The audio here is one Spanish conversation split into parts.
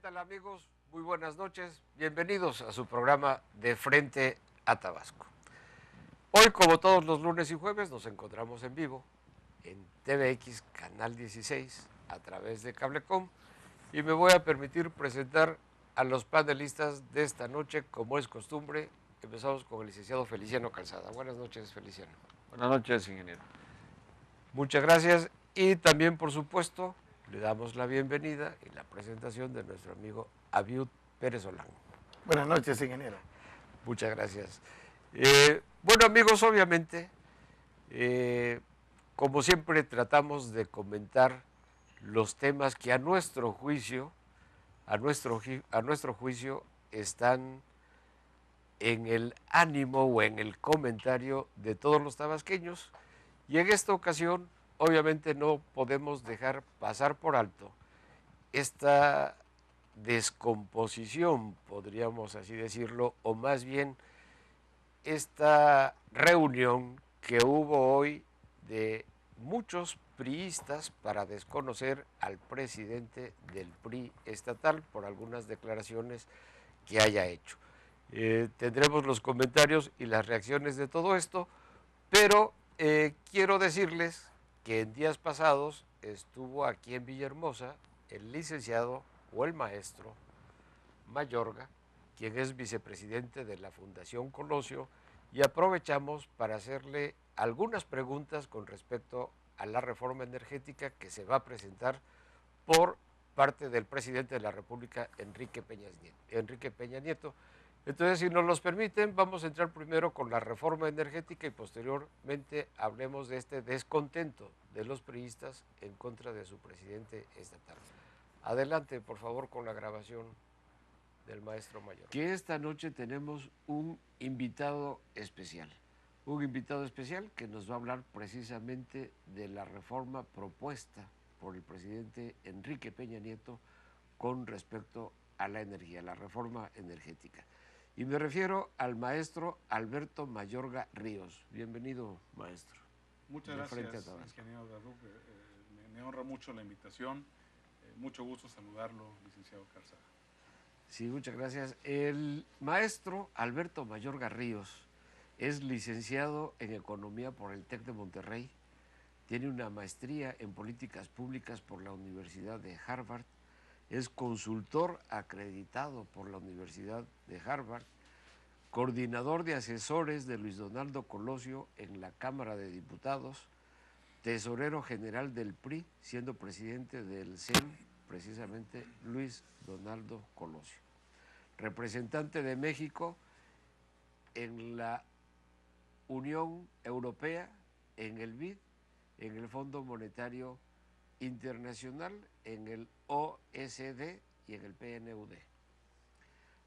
tal amigos? Muy buenas noches. Bienvenidos a su programa de Frente a Tabasco. Hoy, como todos los lunes y jueves, nos encontramos en vivo en TVX Canal 16 a través de Cablecom y me voy a permitir presentar a los panelistas de esta noche, como es costumbre. Empezamos con el licenciado Feliciano Calzada. Buenas noches, Feliciano. Buenas noches, ingeniero. Muchas gracias y también, por supuesto, le damos la bienvenida y la presentación de nuestro amigo Abiud Pérez Solán. Buenas noches, ingeniero. Muchas gracias. Bueno, amigos, obviamente, como siempre tratamos de comentar los temas que a nuestro juicio están en el ánimo o en el comentario de todos los tabasqueños. Y en esta ocasión, obviamente, no podemos dejar pasar por alto esta descomposición, podríamos así decirlo, o más bien esta reunión que hubo hoy de muchos priistas para desconocer al presidente del PRI estatal por algunas declaraciones que haya hecho. Tendremos los comentarios y las reacciones de todo esto, pero quiero decirles que en días pasados estuvo aquí en Villahermosa el licenciado o el maestro Mayorga, quien es vicepresidente de la Fundación Colosio, y aprovechamos para hacerle algunas preguntas con respecto a la reforma energética que se va a presentar por parte del presidente de la República, Enrique Peña Nieto. Entonces, si nos los permiten, vamos a entrar primero con la reforma energética y posteriormente hablemos de este descontento de los priistas en contra de su presidente estatal. Adelante, por favor, con la grabación del maestro Mayor. Que esta noche tenemos un invitado especial que nos va a hablar precisamente de la reforma propuesta por el presidente Enrique Peña Nieto con respecto a la energía, la reforma energética. Y me refiero al maestro Alberto Mayorga Ríos. Bienvenido, maestro. Muchas gracias, ingeniero Daduc. Me honra mucho la invitación. Mucho gusto saludarlo, licenciado Calzada. Sí, muchas gracias. El maestro Alberto Mayorga Ríos es licenciado en Economía por el TEC de Monterrey. Tiene una maestría en Políticas Públicas por la Universidad de Harvard. Es consultor acreditado por la Universidad de Harvard, coordinador de asesores de Luis Donaldo Colosio en la Cámara de Diputados, tesorero general del PRI, siendo presidente del CEN, precisamente Luis Donaldo Colosio, representante de México en la Unión Europea, en el BID, en el Fondo Monetario Internacional, en el OECD y en el PNUD.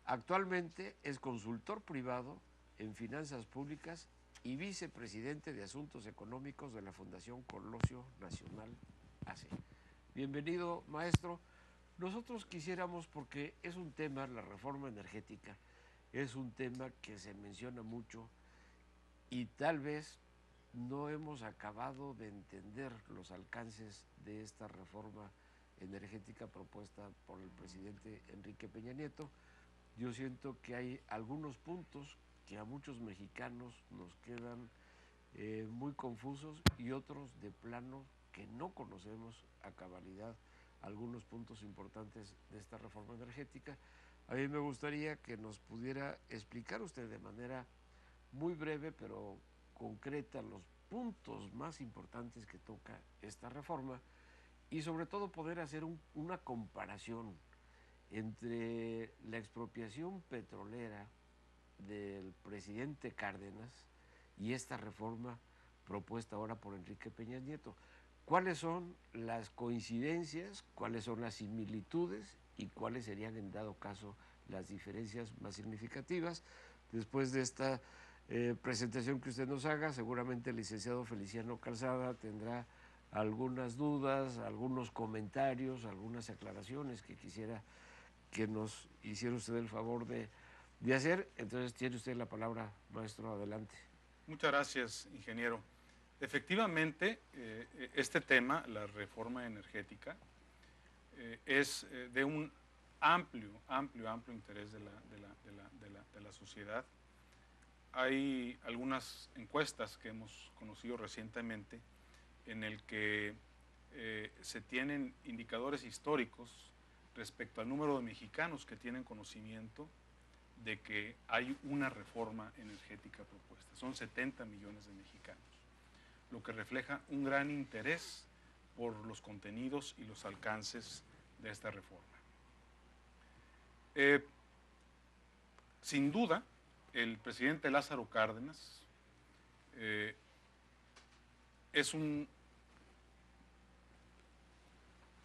Actualmente es consultor privado en finanzas públicas y vicepresidente de Asuntos Económicos de la Fundación Colosio Nacional AC. Bienvenido, maestro. Nosotros quisiéramos, porque es un tema, la reforma energética, es un tema que se menciona mucho y tal vez no hemos acabado de entender los alcances de esta reforma energética propuesta por el presidente Enrique Peña Nieto. Yo siento que hay algunos puntos que a muchos mexicanos nos quedan muy confusos y otros de plano que no conocemos a cabalidad algunos puntos importantes de esta reforma energética. A mí me gustaría que nos pudiera explicar usted de manera muy breve pero concreta los puntos más importantes que toca esta reforma y sobre todo poder hacer una comparación entre la expropiación petrolera del presidente Cárdenas y esta reforma propuesta ahora por Enrique Peña Nieto. ¿Cuáles son las coincidencias, cuáles son las similitudes y cuáles serían en dado caso las diferencias más significativas? Después de esta presentación que usted nos haga, seguramente el licenciado Feliciano Calzada tendrá algunas dudas, algunos comentarios, algunas aclaraciones que quisiera que nos hiciera usted el favor de hacer. Entonces tiene usted la palabra, maestro, adelante. Muchas gracias, ingeniero. Efectivamente, este tema, la reforma energética, es de un amplio interés de la sociedad. Hay algunas encuestas que hemos conocido recientemente en el que se tienen indicadores históricos respecto al número de mexicanos que tienen conocimiento de que hay una reforma energética propuesta. Son 70 millones de mexicanos, lo que refleja un gran interés por los contenidos y los alcances de esta reforma. Sin duda, el presidente Lázaro Cárdenas es un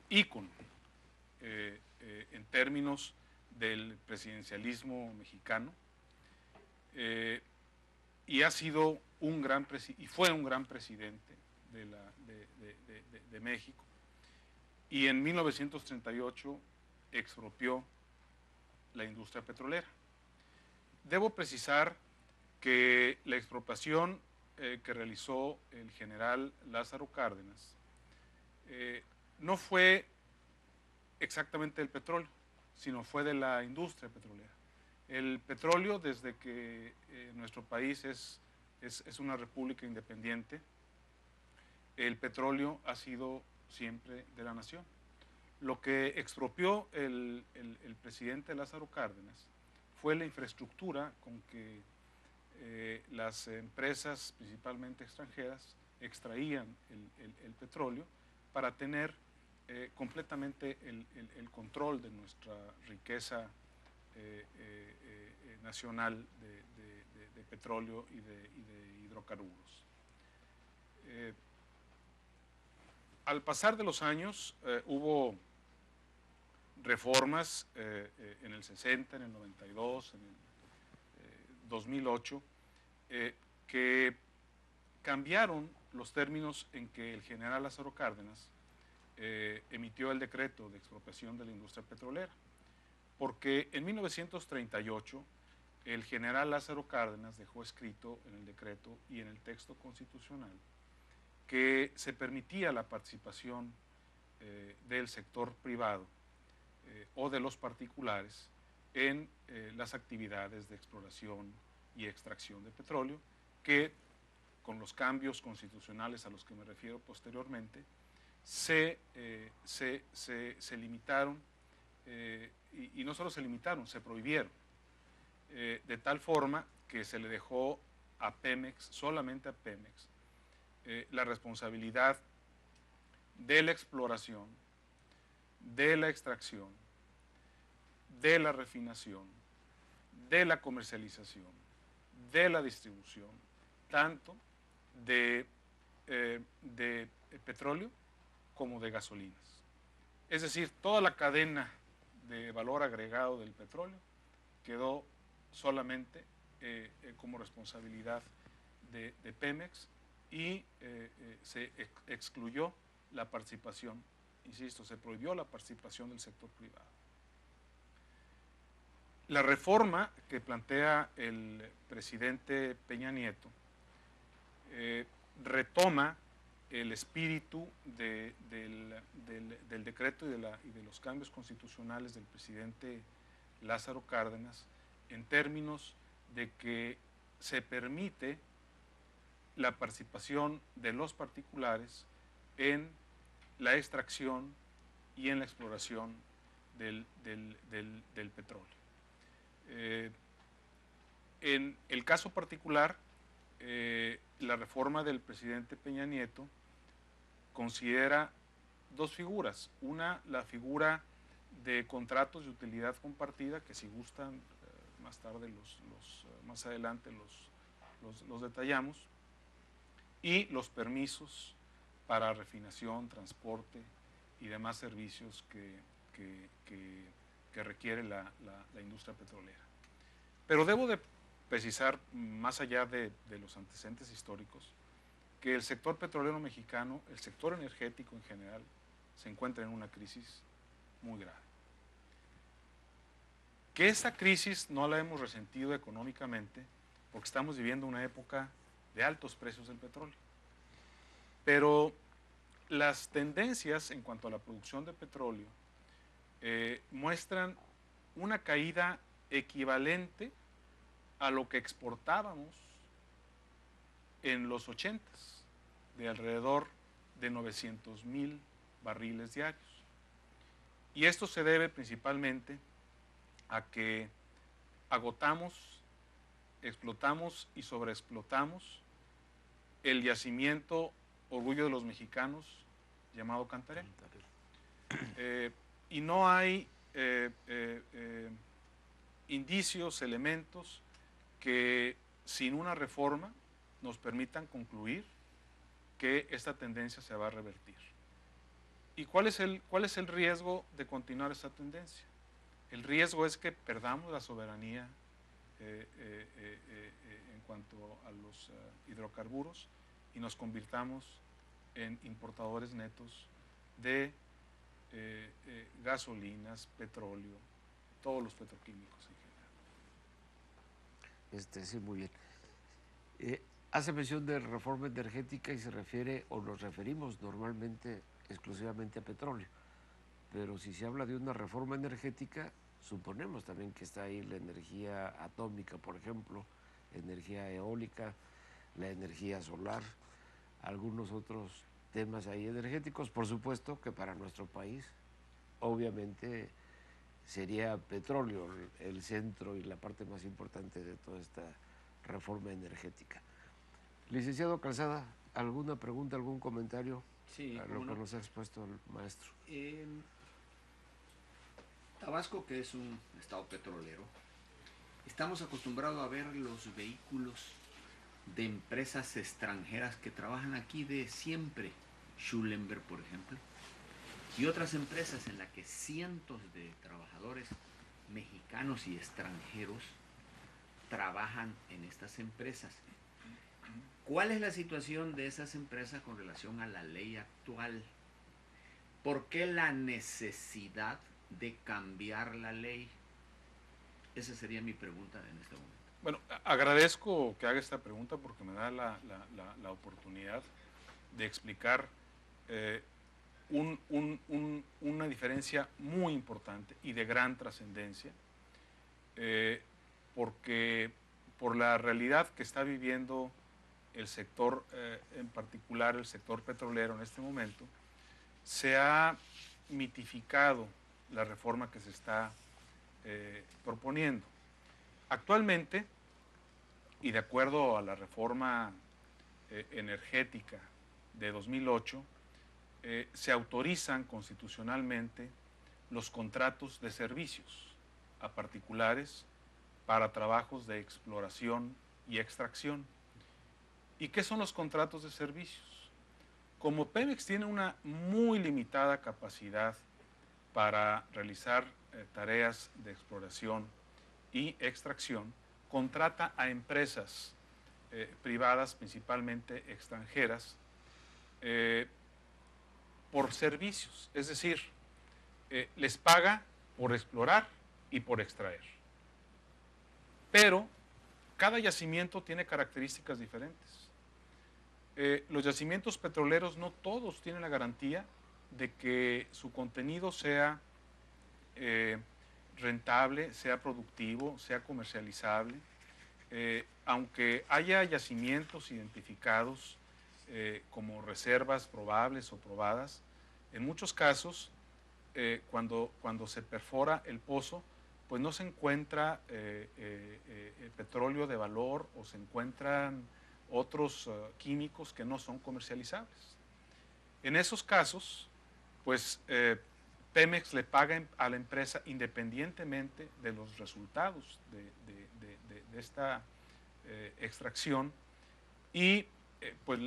ícono en términos del presidencialismo mexicano, y ha sido fue un gran presidente de México, y en 1938 expropió la industria petrolera. Debo precisar que la expropiación que realizó el general Lázaro Cárdenas no fue exactamente del petróleo, sino fue de la industria petrolera. El petróleo, desde que nuestro país es una república independiente, el petróleo ha sido siempre de la nación. Lo que expropió el presidente Lázaro Cárdenas fue la infraestructura con que las empresas, principalmente extranjeras, extraían el petróleo para tener completamente el control de nuestra riqueza nacional de petróleo y de hidrocarburos. Al pasar de los años hubo reformas en el 60, en el 92, en el 2008, que cambiaron los términos en que el general Lázaro Cárdenas emitió el decreto de expropiación de la industria petrolera. Porque en 1938 el general Lázaro Cárdenas dejó escrito en el decreto y en el texto constitucional que se permitía la participación del sector privado o de los particulares en las actividades de exploración y extracción de petróleo, que con los cambios constitucionales a los que me refiero posteriormente, se limitaron, y no solo se limitaron, se prohibieron, de tal forma que se le dejó a Pemex, solamente a Pemex, la responsabilidad de la exploración, de la extracción, de la refinación, de la comercialización, de la distribución, tanto de petróleo como de gasolinas. Es decir, toda la cadena de valor agregado del petróleo quedó solamente como responsabilidad de Pemex, y se excluyó la participación, insisto, se prohibió la participación del sector privado. La reforma que plantea el presidente Peña Nieto retoma el espíritu del decreto y de los cambios constitucionales del presidente Lázaro Cárdenas, en términos de que se permite la participación de los particulares en la extracción y en la exploración del petróleo. En el caso particular, la reforma del presidente Peña Nieto considera dos figuras. Una, la figura de contratos de utilidad compartida, que si gustan más tarde más adelante los detallamos, y los permisos para refinación, transporte y demás servicios que requiere la industria petrolera. Pero debo de precisar, más allá de los antecedentes históricos, que el sector petrolero mexicano, el sector energético en general, se encuentra en una crisis muy grave. Que esta crisis no la hemos resentido económicamente porque estamos viviendo una época de altos precios del petróleo. Pero las tendencias en cuanto a la producción de petróleo muestran una caída equivalente a lo que exportábamos en los 80s, de alrededor de 900,000 barriles diarios. Y esto se debe principalmente a que agotamos, explotamos y sobreexplotamos el yacimiento orgullo de los mexicanos llamado Cantarell. Y no hay indicios, elementos que sin una reforma nos permitan concluir que esta tendencia se va a revertir. ¿Y cuál es el riesgo de continuar esta tendencia? El riesgo es que perdamos la soberanía en cuanto a los hidrocarburos y nos convirtamos en importadores netos de gasolinas, petróleo, todos los petroquímicos en general. Sí, muy bien. Hace mención de reforma energética y se refiere, o nos referimos normalmente exclusivamente a petróleo. Pero si se habla de una reforma energética, suponemos también que está ahí la energía atómica, por ejemplo, energía eólica, la energía solar, algunos otros temas ahí energéticos. Por supuesto que para nuestro país, obviamente, sería petróleo el centro y la parte más importante de toda esta reforma energética. Licenciado Calzada, ¿alguna pregunta, algún comentario Sí, a lo que nos ha expuesto el maestro? Tabasco, que es un estado petrolero, estamos acostumbrados a ver los vehículos de empresas extranjeras que trabajan aquí de siempre, Schulenberg, por ejemplo, y otras empresas en las que cientos de trabajadores mexicanos y extranjeros trabajan en estas empresas. ¿Cuál es la situación de esas empresas con relación a la ley actual? ¿Por qué la necesidad de cambiar la ley? Esa sería mi pregunta en este momento. Bueno, agradezco que haga esta pregunta porque me da la oportunidad de explicar una diferencia muy importante y de gran trascendencia, porque por la realidad que está viviendo el sector, en particular el sector petrolero en este momento, se ha mitificado la reforma que se está proponiendo. Actualmente, y de acuerdo a la reforma energética de 2008, se autorizan constitucionalmente los contratos de servicios a particulares para trabajos de exploración y extracción. ¿Y qué son los contratos de servicios? Como Pemex tiene una muy limitada capacidad para realizar tareas de exploración y extracción, contrata a empresas privadas, principalmente extranjeras, por servicios, es decir, les paga por explorar y por extraer. Pero cada yacimiento tiene características diferentes. Los yacimientos petroleros no todos tienen la garantía de que su contenido sea rentable, sea productivo, sea comercializable. Aunque haya yacimientos identificados como reservas probables o probadas, en muchos casos, cuando se perfora el pozo, pues no se encuentra petróleo de valor o se encuentran otros químicos que no son comercializables. En esos casos, pues Pemex le paga a la empresa independientemente de los resultados de esta extracción y pues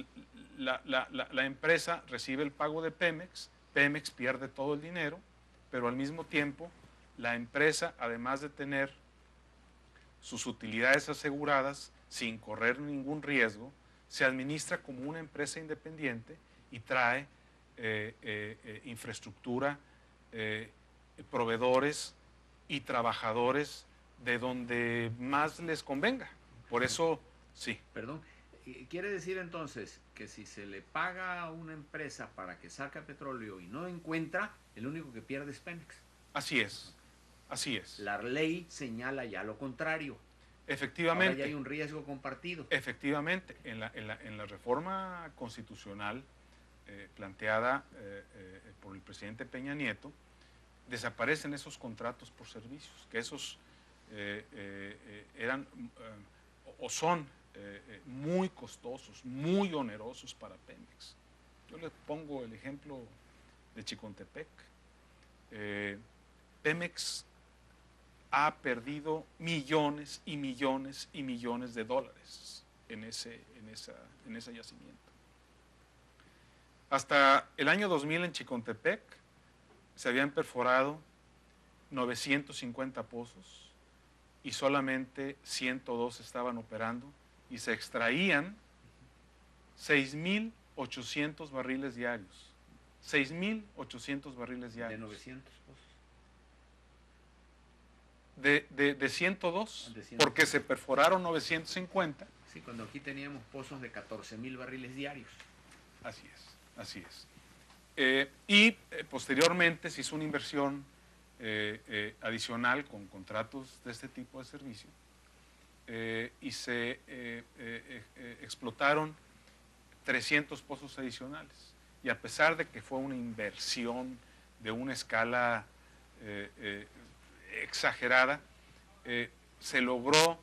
la empresa recibe el pago de Pemex, Pemex pierde todo el dinero, pero al mismo tiempo la empresa, además de tener sus utilidades aseguradas sin correr ningún riesgo, se administra como una empresa independiente y trae infraestructura, proveedores y trabajadores de donde más les convenga. Por eso, sí. Perdón, ¿quiere decir entonces que si se le paga a una empresa para que saque petróleo y no encuentra, el único que pierde es Pemex? Así es, así es. La ley señala ya lo contrario. Efectivamente. Ahora ya hay un riesgo compartido. Efectivamente, en la reforma constitucional planteada por el presidente Peña Nieto, desaparecen esos contratos por servicios, que esos eran o son muy costosos, muy onerosos para Pemex. Yo les pongo el ejemplo de Chicontepec. Pemex ha perdido millones y millones y millones de dólares en ese yacimiento. Hasta el año 2000 en Chicontepec se habían perforado 950 pozos y solamente 102 estaban operando y se extraían 6.800 barriles diarios. 6.800 barriles diarios. De 900 pozos. De 102, De 102, porque se perforaron 950. Sí, cuando aquí teníamos pozos de 14.000 barriles diarios. Así es, así es. Posteriormente se hizo una inversión adicional con contratos de este tipo de servicio y se explotaron 300 pozos adicionales. Y a pesar de que fue una inversión de una escala exagerada, se logró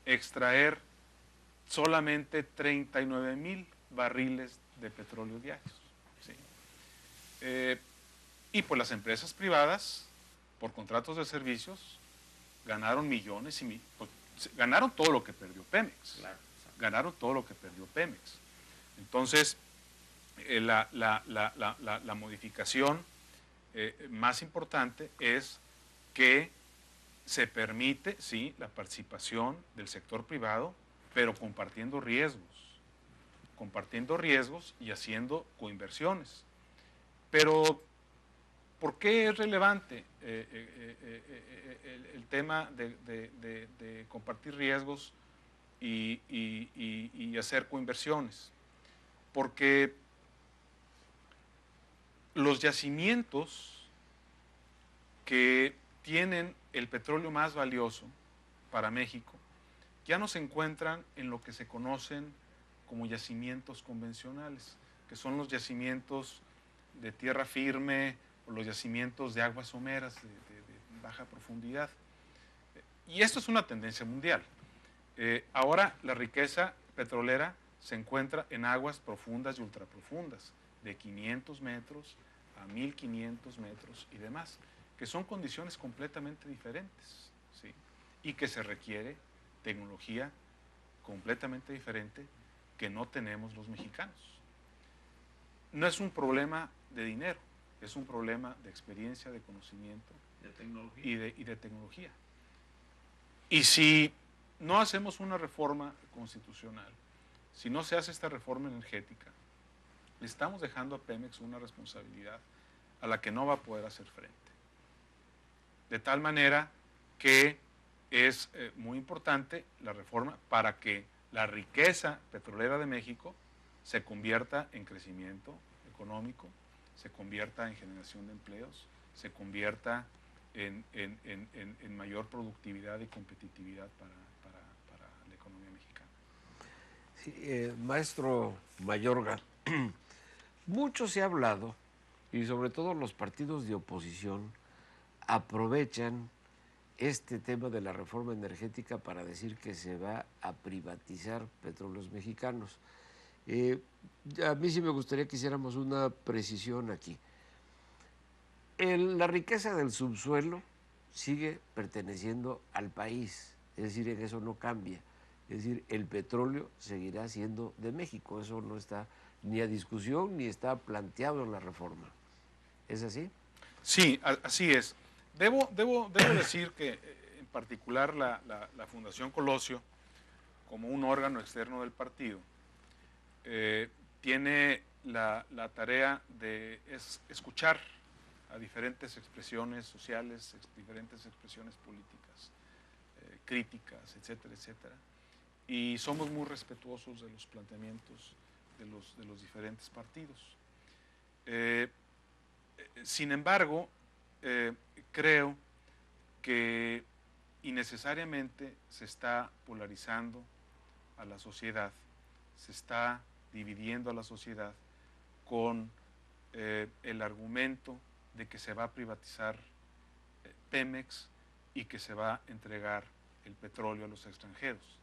extraer solamente 39,000 barriles de petróleo diarios. ¿Sí? Y pues las empresas privadas, por contratos de servicios, ganaron millones y pues, ganaron todo lo que perdió Pemex. Claro, ganaron todo lo que perdió Pemex. Entonces, la modificación más importante es que se permite, sí, la participación del sector privado, pero compartiendo riesgos y haciendo coinversiones. Pero, ¿por qué es relevante el tema de compartir riesgos y hacer coinversiones? Porque los yacimientos que tienen el petróleo más valioso para México ya no se encuentran en lo que se conocen como yacimientos convencionales, que son los yacimientos de tierra firme o los yacimientos de aguas someras de baja profundidad. Y esto es una tendencia mundial. Ahora la riqueza petrolera se encuentra en aguas profundas y ultraprofundas, de 500 metros a 1.500 metros y demás, que son condiciones completamente diferentes, ¿sí? Y que se requiere tecnología completamente diferente que no tenemos los mexicanos. No es un problema de dinero, es un problema de experiencia, de conocimiento de tecnología. Y de tecnología. Y si no hacemos una reforma constitucional, si no se hace esta reforma energética, le estamos dejando a Pemex una responsabilidad a la que no va a poder hacer frente. De tal manera que es muy importante la reforma para que la riqueza petrolera de México se convierta en crecimiento económico, se convierta en generación de empleos, se convierta en mayor productividad y competitividad para la economía mexicana. Sí, maestro Mayorga, mucho se ha hablado, y sobre todo los partidos de oposición aprovechan este tema de la reforma energética para decir que se va a privatizar Petróleos Mexicanos. A mí sí me gustaría que hiciéramos una precisión aquí. La riqueza del subsuelo sigue perteneciendo al país, es decir, en eso no cambia. Es decir, el petróleo seguirá siendo de México, eso no está ni a discusión ni está planteado en la reforma. ¿Es así? Sí, así es. Debo decir que en particular la Fundación Colosio, como un órgano externo del partido, tiene la tarea de escuchar a diferentes expresiones sociales, diferentes expresiones políticas, críticas, etcétera, etcétera. Y somos muy respetuosos de los planteamientos de los diferentes partidos. Sin embargo, creo que innecesariamente se está polarizando a la sociedad, se está dividiendo a la sociedad con el argumento de que se va a privatizar Pemex y que se va a entregar el petróleo a los extranjeros.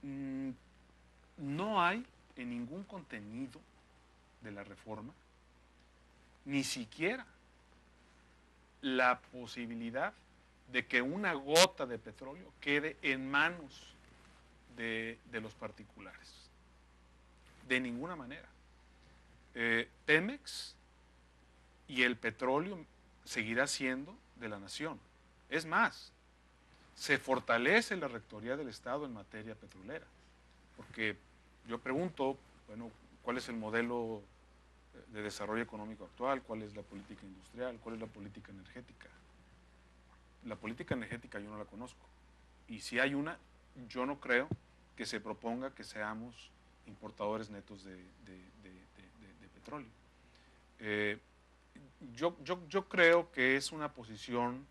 No hay en ningún contenido de la reforma ni siquiera la posibilidad de que una gota de petróleo quede en manos de los particulares. De ninguna manera. Pemex y el petróleo seguirá siendo de la nación. Es más, se fortalece la Rectoría del Estado en materia petrolera. Porque yo pregunto, bueno, ¿cuál es el modelo de desarrollo económico actual? ¿Cuál es la política industrial? ¿Cuál es la política energética? La política energética yo no la conozco. Y si hay una, yo no creo que se proponga que seamos importadores netos de petróleo. Yo creo que es una posición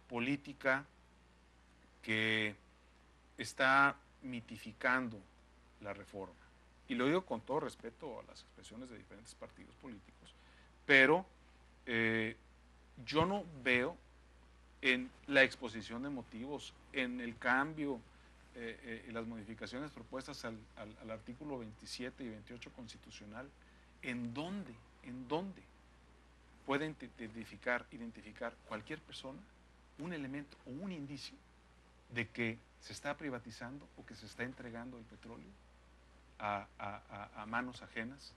política que está mitificando la reforma. Y lo digo con todo respeto a las expresiones de diferentes partidos políticos, pero yo no veo en la exposición de motivos, en el cambio, las modificaciones propuestas al artículo 27 y 28 constitucional, ¿en dónde puede identificar cualquier persona un elemento o un indicio de que se está privatizando o que se está entregando el petróleo a manos ajenas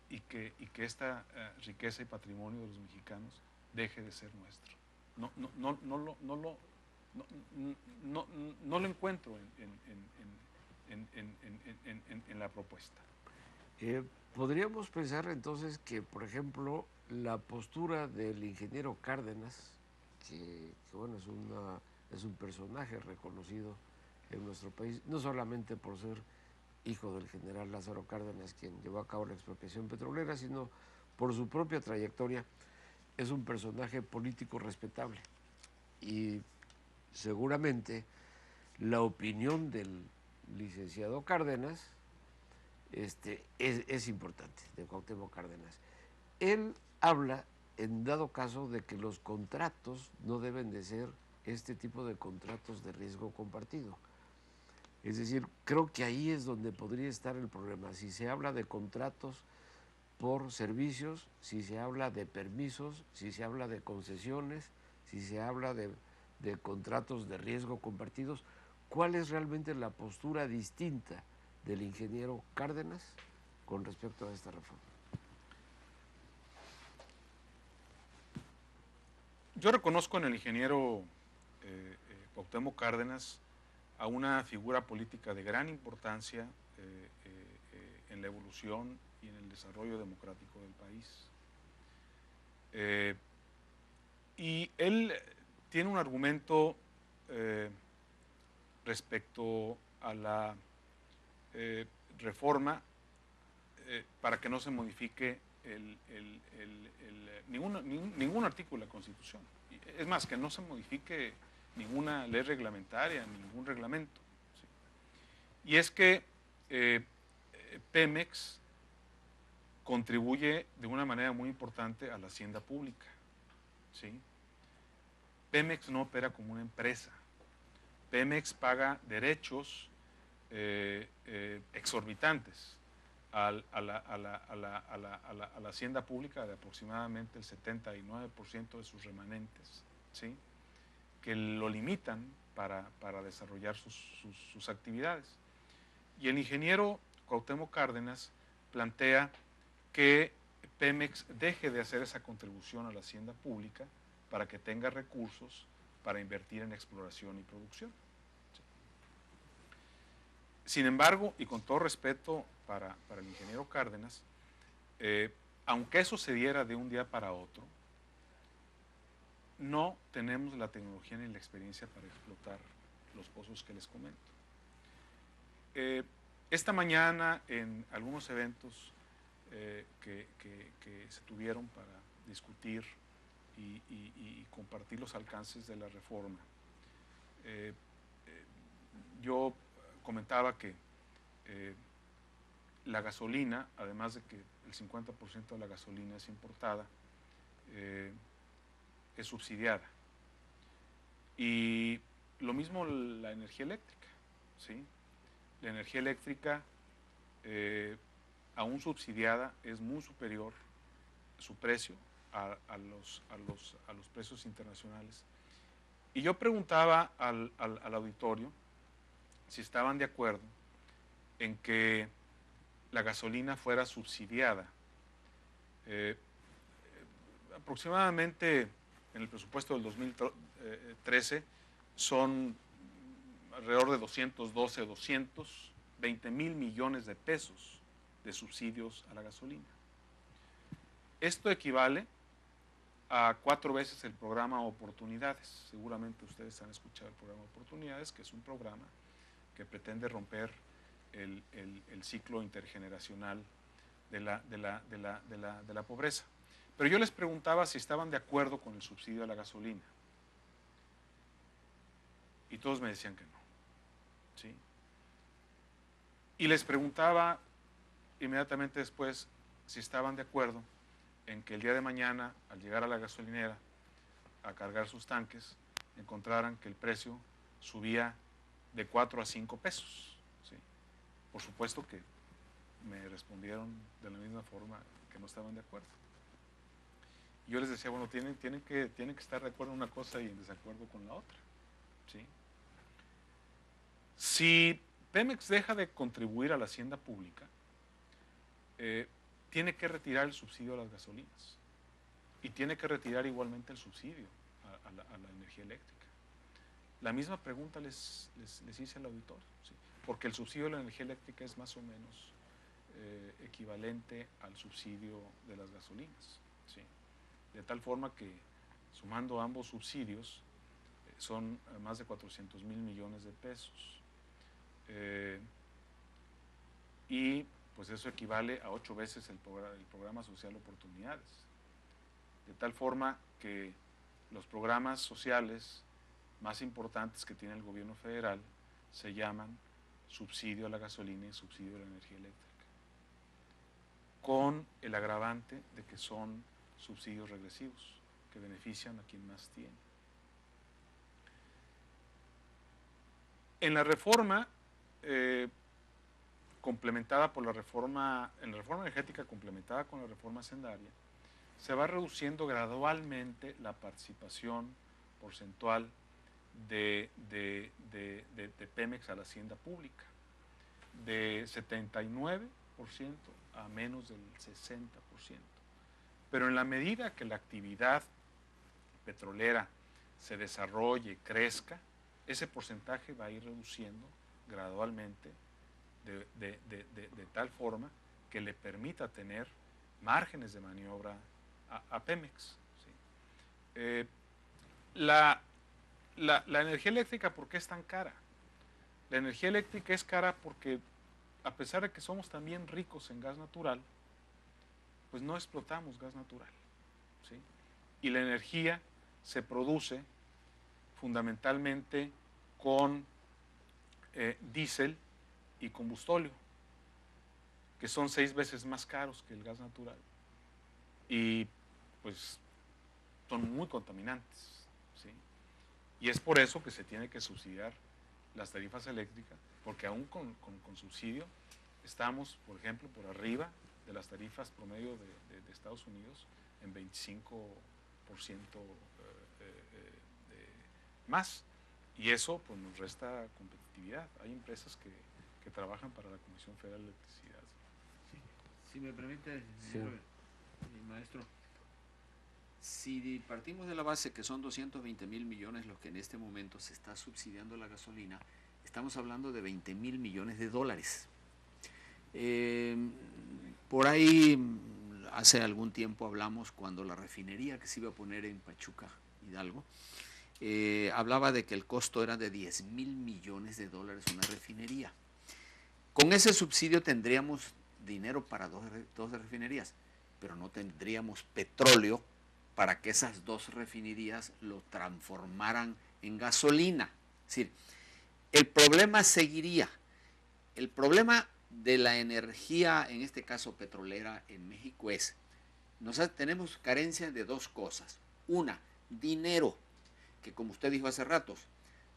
y que esta riqueza y patrimonio de los mexicanos deje de ser nuestro? No lo encuentro en la propuesta. Podríamos pensar entonces que, por ejemplo, la postura del ingeniero Cárdenas, que bueno, es un personaje reconocido en nuestro país, no solamente por ser hijo del general Lázaro Cárdenas, quien llevó a cabo la expropiación petrolera, sino por su propia trayectoria. Es un personaje político respetable y seguramente la opinión del licenciado Cárdenas es importante, de Cuauhtémoc Cárdenas. Él habla, en dado caso, de que los contratos no deben de ser este tipo de contratos de riesgo compartido. Es decir, creo que ahí es donde podría estar el problema. Si se habla de contratos por servicios, si se habla de permisos, si se habla de concesiones, si se habla de contratos de riesgo compartidos, ¿cuál es realmente la postura distinta del ingeniero Cárdenas con respecto a esta reforma? Yo reconozco en el ingeniero Cuauhtémoc Cárdenas a una figura política de gran importancia en la evolución y en el desarrollo democrático del país. Y él tiene un argumento respecto a la reforma para que no se modifique ningún artículo de la Constitución. Es más, que no se modifique ninguna ley reglamentaria, ningún reglamento. ¿Sí? Y es que Pemex contribuye de una manera muy importante a la hacienda pública. ¿Sí? Pemex no opera como una empresa. Pemex paga derechos exorbitantes a la hacienda pública de aproximadamente el 79% de sus remanentes, ¿sí? Que lo limitan para desarrollar sus actividades. Y el ingeniero Cuauhtémoc Cárdenas plantea que Pemex deje de hacer esa contribución a la hacienda pública para que tenga recursos para invertir en exploración y producción. Sin embargo, y con todo respeto para el ingeniero Cárdenas, aunque eso se diera de un día para otro, no tenemos la tecnología ni la experiencia para explotar los pozos que les comento. Esta mañana, en algunos eventos que se tuvieron para discutir y compartir los alcances de la reforma. Yo comentaba que la gasolina, además de que el 50% de la gasolina es importada, es subsidiada. Y lo mismo la energía eléctrica, ¿sí? La energía eléctrica, aún subsidiada, es muy superior su precio a los precios internacionales. Y yo preguntaba al auditorio si estaban de acuerdo en que la gasolina fuera subsidiada. Aproximadamente en el presupuesto del 2013 son alrededor de 212, 220 mil millones de pesos de subsidios a la gasolina. Esto equivale a 4 veces el programa Oportunidades. Seguramente ustedes han escuchado el programa Oportunidades, que es un programa que pretende romper el ciclo intergeneracional de la pobreza. Pero yo les preguntaba si estaban de acuerdo con el subsidio a la gasolina. Y todos me decían que no. ¿Sí? Y les preguntaba inmediatamente después si estaban de acuerdo en que el día de mañana, al llegar a la gasolinera a cargar sus tanques, encontraran que el precio subía de 4 a 5 pesos. ¿Sí? Por supuesto que me respondieron de la misma forma que no estaban de acuerdo. Yo les decía, bueno, tienen que estar de acuerdo en una cosa y en desacuerdo con la otra. ¿Sí? Si Pemex deja de contribuir a la hacienda pública, tiene que retirar el subsidio a las gasolinas y tiene que retirar igualmente el subsidio a la energía eléctrica. La misma pregunta les hice al auditorio, ¿sí? Porque el subsidio de la energía eléctrica es más o menos equivalente al subsidio de las gasolinas, ¿sí? De tal forma que sumando ambos subsidios son más de 400 mil millones de pesos. Y pues eso equivale a 8 veces el programa social Oportunidades. De tal forma que los programas sociales más importantes que tiene el gobierno federal se llaman subsidio a la gasolina y subsidio a la energía eléctrica, con el agravante de que son subsidios regresivos que benefician a quien más tiene. En la reforma complementada por en la reforma energética complementada con la reforma hacendaria, se va reduciendo gradualmente la participación porcentual de Pemex a la hacienda pública, de 79% a menos del 60%. Pero en la medida que la actividad petrolera se desarrolle, crezca, ese porcentaje va a ir reduciendo gradualmente de tal forma que le permita tener márgenes de maniobra a Pemex. ¿Sí? La energía eléctrica, ¿por qué es tan cara? La energía eléctrica es cara porque, a pesar de que somos también ricos en gas natural, pues no explotamos gas natural. ¿Sí? Y la energía se produce fundamentalmente con diésel y combustóleo, que son 6 veces más caros que el gas natural. Y pues son muy contaminantes. ¿Sí? Y es por eso que se tiene que subsidiar las tarifas eléctricas, porque aún con subsidio estamos, por ejemplo, por arriba de las tarifas promedio de Estados Unidos en 25% más. Y eso pues nos resta competitividad. Hay empresas que trabajan para la Comisión Federal de Electricidad. Sí. Si me permite, señor maestro, si partimos de la base que son 220 mil millones los que en este momento se está subsidiando la gasolina, estamos hablando de 20 mil millones de dólares. Por ahí hace algún tiempo hablamos cuando la refinería que se iba a poner en Pachuca, Hidalgo, hablaba de que el costo era de 10 mil millones de dólares una refinería. Con ese subsidio tendríamos dinero para dos refinerías, pero no tendríamos petróleo para que esas dos refinerías lo transformaran en gasolina. Es decir, el problema seguiría. El problema de la energía, en este caso petrolera, en México es, tenemos carencia de dos cosas. Una, dinero, que como usted dijo hace rato,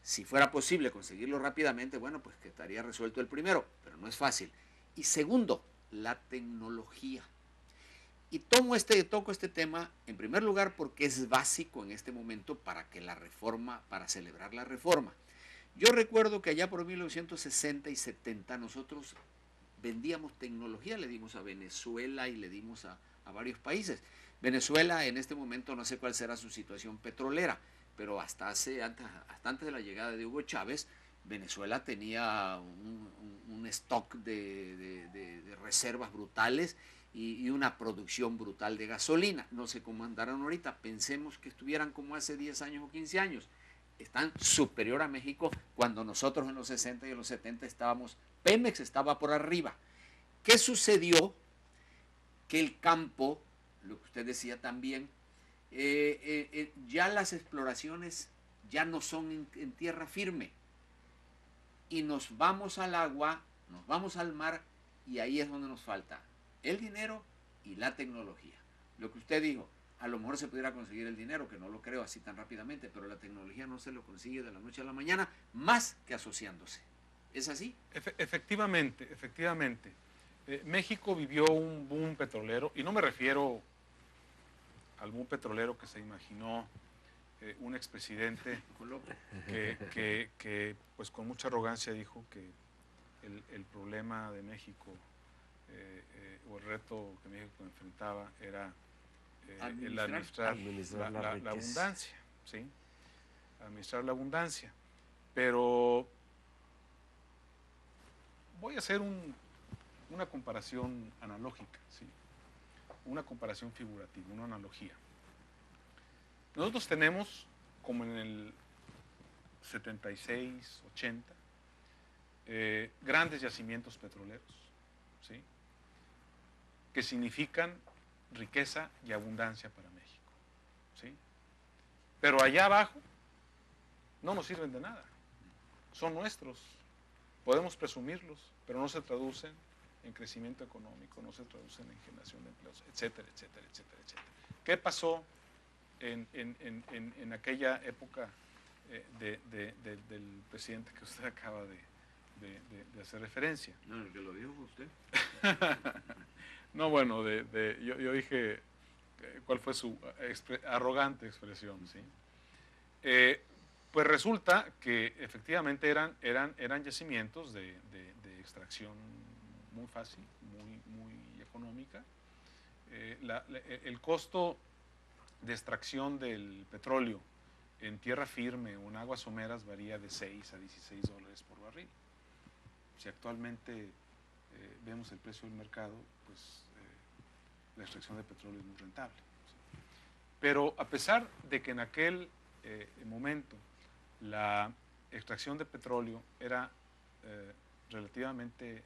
si fuera posible conseguirlo rápidamente, bueno, pues que estaría resuelto el primero, pero no es fácil. Y segundo, la tecnología. Y toco este tema, en primer lugar, porque es básico en este momento para celebrar la reforma. Yo recuerdo que allá por 1960 y 70 nosotros vendíamos tecnología, le dimos a Venezuela y le dimos a varios países. Venezuela en este momento no sé cuál será su situación petrolera, pero hasta antes de la llegada de Hugo Chávez, Venezuela tenía un stock de reservas brutales y una producción brutal de gasolina. No sé cómo andarán ahorita, pensemos que estuvieran como hace 10 años o 15 años. Están superior a México cuando nosotros en los 60 y en los 70 Pemex estaba por arriba. ¿Qué sucedió? Que el campo, lo que usted decía también, ya las exploraciones ya no son en tierra firme y nos vamos al agua, nos vamos al mar y ahí es donde nos falta el dinero y la tecnología. Lo que usted dijo, a lo mejor se pudiera conseguir el dinero, que no lo creo así tan rápidamente, pero la tecnología no se lo consigue de la noche a la mañana, más que asociándose. ¿Es así? Efectivamente. México vivió un boom petrolero, y no me refiero al boom petrolero que se imaginó un expresidente que pues con mucha arrogancia dijo que el problema de México o el reto que México enfrentaba era el administrar la abundancia, ¿sí? Administrar la abundancia. Pero voy a hacer una comparación analógica, ¿sí? Una comparación figurativa, una analogía. Nosotros tenemos, como en el 76, 80, grandes yacimientos petroleros, ¿sí? Que significan riqueza y abundancia para México, ¿sí? Pero allá abajo no nos sirven de nada, son nuestros, podemos presumirlos, pero no se traducen en crecimiento económico, no se traducen en generación de empleos, etcétera, etcétera, etcétera, etcétera. ¿Qué pasó en aquella época del presidente que usted acaba de hacer referencia? No, el que lo dijo fue usted. No, bueno, yo dije cuál fue su arrogante expresión, ¿sí? Pues resulta que efectivamente eran yacimientos de extracción muy fácil, muy económica. El costo de extracción del petróleo en tierra firme o en aguas someras varía de 6 a 16 dólares por barril. Si actualmente vemos el precio del mercado, pues la extracción de petróleo es muy rentable, ¿sí? Pero a pesar de que en aquel momento la extracción de petróleo era relativamente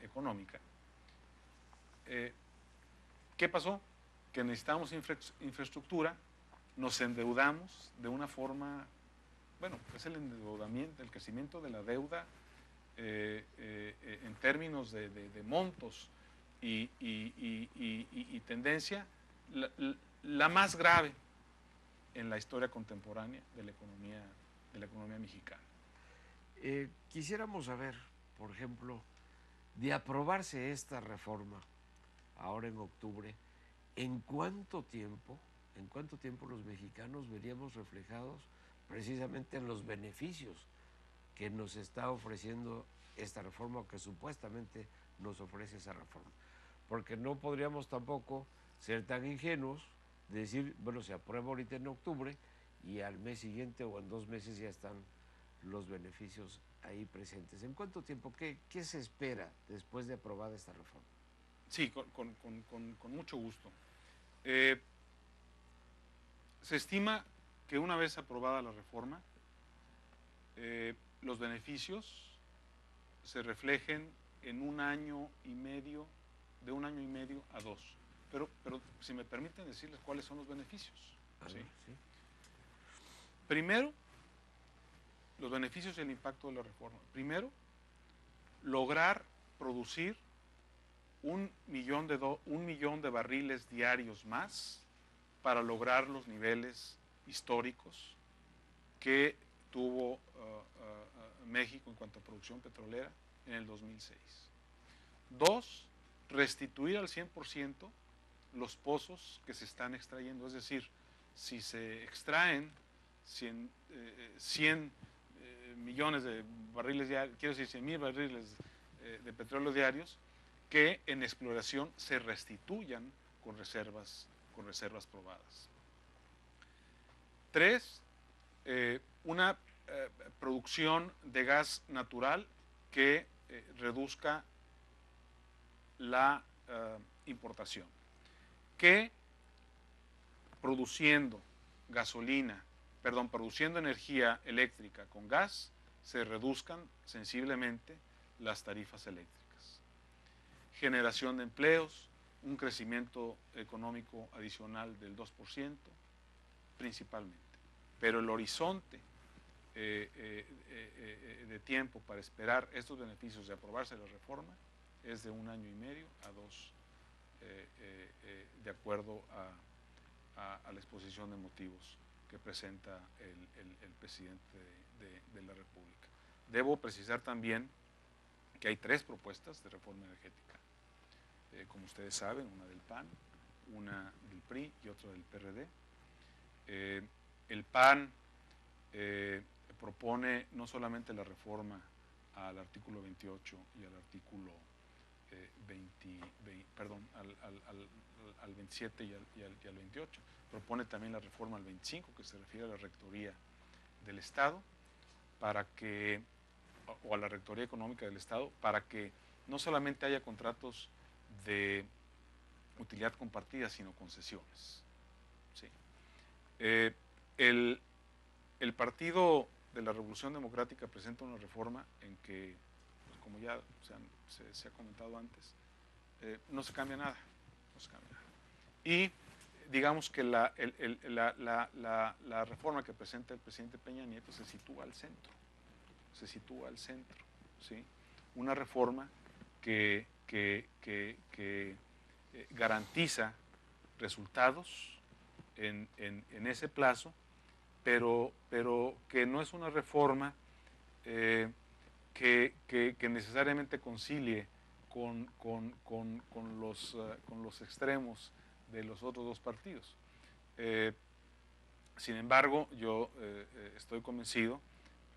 económica, ¿qué pasó? Que necesitábamos infraestructura, nos endeudamos de una forma, bueno, es el endeudamiento, el crecimiento de la deuda en términos de montos y tendencia, la más grave en la historia contemporánea de la economía mexicana. Quisiéramos saber, por ejemplo, de aprobarse esta reforma ahora en octubre, ¿en cuánto tiempo los mexicanos veríamos reflejados precisamente en los beneficios que nos está ofreciendo esta reforma, o que supuestamente nos ofrece esa reforma? Porque no podríamos tampoco ser tan ingenuos de decir, bueno, se aprueba ahorita en octubre y al mes siguiente o en 2 meses ya están los beneficios ahí presentes. ¿En cuánto tiempo? ¿Qué se espera después de aprobada esta reforma? Sí, con mucho gusto. Se estima que una vez aprobada la reforma, los beneficios se reflejen en un año y medio, de un año y medio a 2. Pero si me permiten decirles cuáles son los beneficios. ¿Sí? Sí. Primero, los beneficios y el impacto de la reforma. Primero, lograr producir 1 millón de barriles diarios más para lograr los niveles históricos que tuvo México en cuanto a producción petrolera en el 2006. 2, restituir al 100% los pozos que se están extrayendo, es decir, si se extraen 100 millones de barriles diarios, quiero decir 100,000 barriles de petróleo diarios, que en exploración se restituyan con reservas probadas. 3, una producción de gas natural que reduzca la importación, que produciendo energía eléctrica con gas, se reduzcan sensiblemente las tarifas eléctricas. Generación de empleos, un crecimiento económico adicional del 2%, principalmente. Pero el horizonte de tiempo para esperar estos beneficios de aprobarse la reforma es de 1 año y medio a 2, de acuerdo a la exposición de motivos que presenta el presidente de la República. Debo precisar también que hay 3 propuestas de reforma energética. Como ustedes saben, una del PAN, una del PRI y otra del PRD. El PAN propone no solamente la reforma al artículo 28 y al artículo al 27 y al 28, propone también la reforma al 25, que se refiere a la rectoría del Estado, o a la rectoría económica del Estado, para que no solamente haya contratos de utilidad compartida, sino concesiones. ¿Sí? El Partido de la Revolución Democrática presenta una reforma en que, pues, como ya se ha comentado antes, no se cambia nada. Y digamos que la reforma que presenta el presidente Peña Nieto se sitúa al centro. ¿Sí? Una reforma que garantiza resultados en ese plazo, pero que no es una reforma que necesariamente concilie con los extremos de los otros 2 partidos. Sin embargo, yo estoy convencido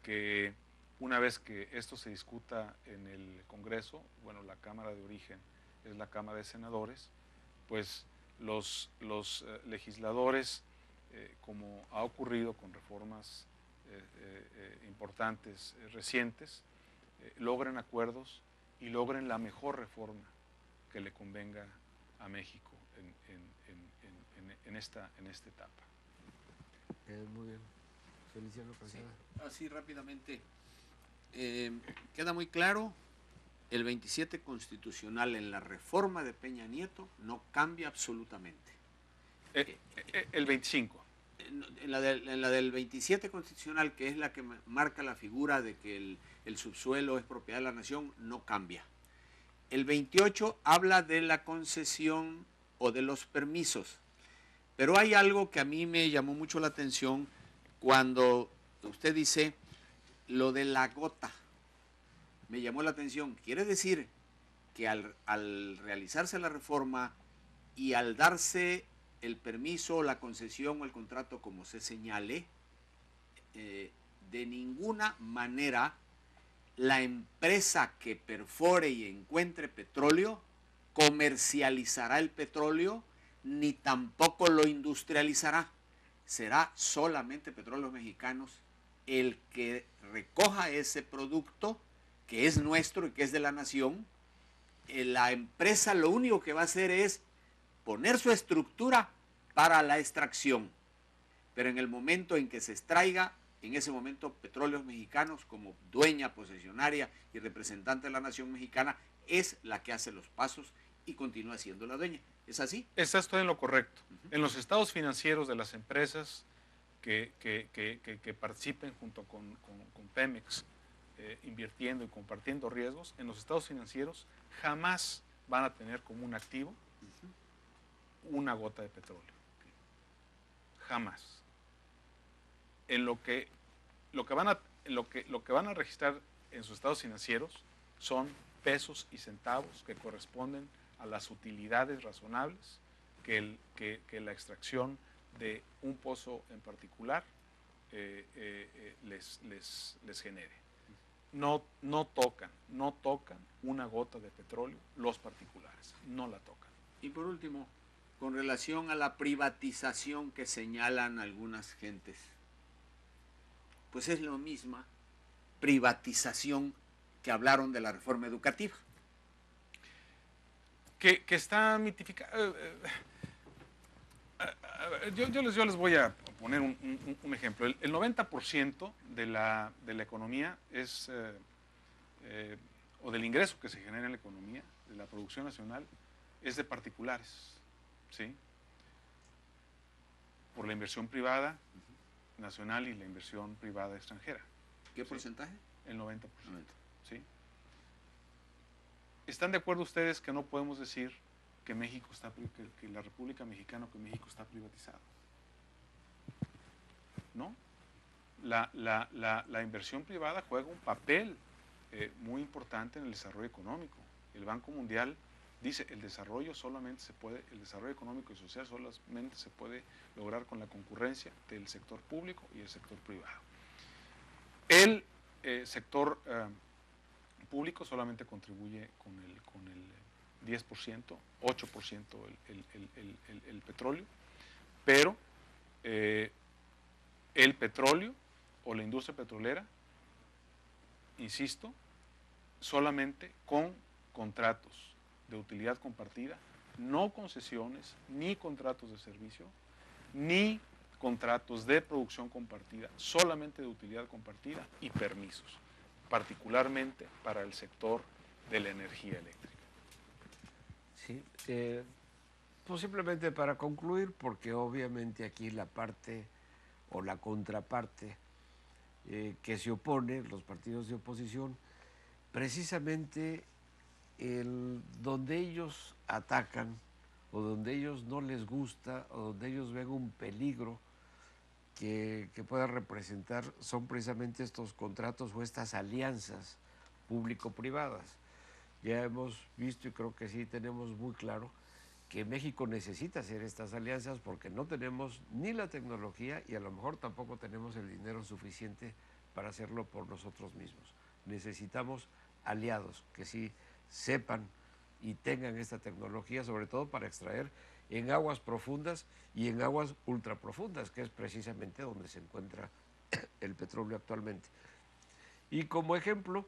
que una vez que esto se discuta en el Congreso, bueno, la Cámara de origen es la Cámara de Senadores, pues los legisladores, como ha ocurrido con reformas importantes recientes, logren acuerdos y logren la mejor reforma que le convenga a México en esta etapa. Muy bien. Feliciano Calzada. Sí, así rápidamente. Queda muy claro, el 27 constitucional en la reforma de Peña Nieto no cambia absolutamente. El 25. En la del 27 constitucional, que es la que marca la figura de que el subsuelo es propiedad de la nación, no cambia. El 28 habla de la concesión o de los permisos. Pero hay algo que a mí me llamó mucho la atención cuando usted dice lo de la gota. Me llamó la atención. Quiere decir que al realizarse la reforma y al darse el permiso, la concesión o el contrato, como se señale, de ninguna manera la empresa que perfore y encuentre petróleo comercializará el petróleo ni tampoco lo industrializará. Será solamente Petróleos Mexicanos el que recoja ese producto que es nuestro y que es de la nación. La empresa lo único que va a hacer es poner su estructura para la extracción, pero en el momento en que se extraiga, en ese momento Petróleos Mexicanos, como dueña, posesionaria y representante de la nación mexicana, es la que hace los pasos y continúa siendo la dueña. ¿Es así? Estás todo en lo correcto. En los estados financieros de las empresas que participen junto con Pemex, invirtiendo y compartiendo riesgos, en los estados financieros jamás van a tener como un activo una gota de petróleo. Jamás. En lo que van a registrar en sus estados financieros son pesos y centavos que corresponden a las utilidades razonables que la extracción de un pozo en particular les genere. No tocan una gota de petróleo los particulares, no la tocan. Y por último, con relación a la privatización que señalan algunas gentes, pues es la misma privatización que hablaron de la reforma educativa. Que está mitificada. Yo les voy a poner un ejemplo. El 90% de la economía es, o del ingreso que se genera en la economía, de la producción nacional, es de particulares, ¿sí? Por la inversión privada nacional y la inversión privada extranjera. ¿Qué ¿sí? porcentaje? El 90%. ¿Sí? ¿Están de acuerdo ustedes que no podemos decir que México está, que la República Mexicana, que México está privatizado? ¿No? La inversión privada juega un papel muy importante en el desarrollo económico. El Banco Mundial dice el desarrollo económico y social solamente se puede lograr con la concurrencia del sector público y el sector privado. El sector público solamente contribuye con el 10%, 8% el petróleo, pero el petróleo o la industria petrolera, insisto, solamente con contratos de utilidad compartida, no concesiones, ni contratos de servicio, ni contratos de producción compartida, solamente de utilidad compartida y permisos, particularmente para el sector de la energía eléctrica. Sí, pues simplemente para concluir, porque obviamente aquí la parte o la contraparte que se opone, los partidos de oposición, precisamente donde ellos atacan o donde ellos no les gusta o donde ellos ven un peligro que pueda representar son precisamente estos contratos o estas alianzas público-privadas. Ya hemos visto y creo que sí tenemos muy claro que México necesita hacer estas alianzas porque no tenemos ni la tecnología y a lo mejor tampoco tenemos el dinero suficiente para hacerlo por nosotros mismos. Necesitamos aliados que sí sepan y tengan esta tecnología, sobre todo para extraer en aguas profundas y en aguas ultraprofundas, que es precisamente donde se encuentra el petróleo actualmente. Y como ejemplo,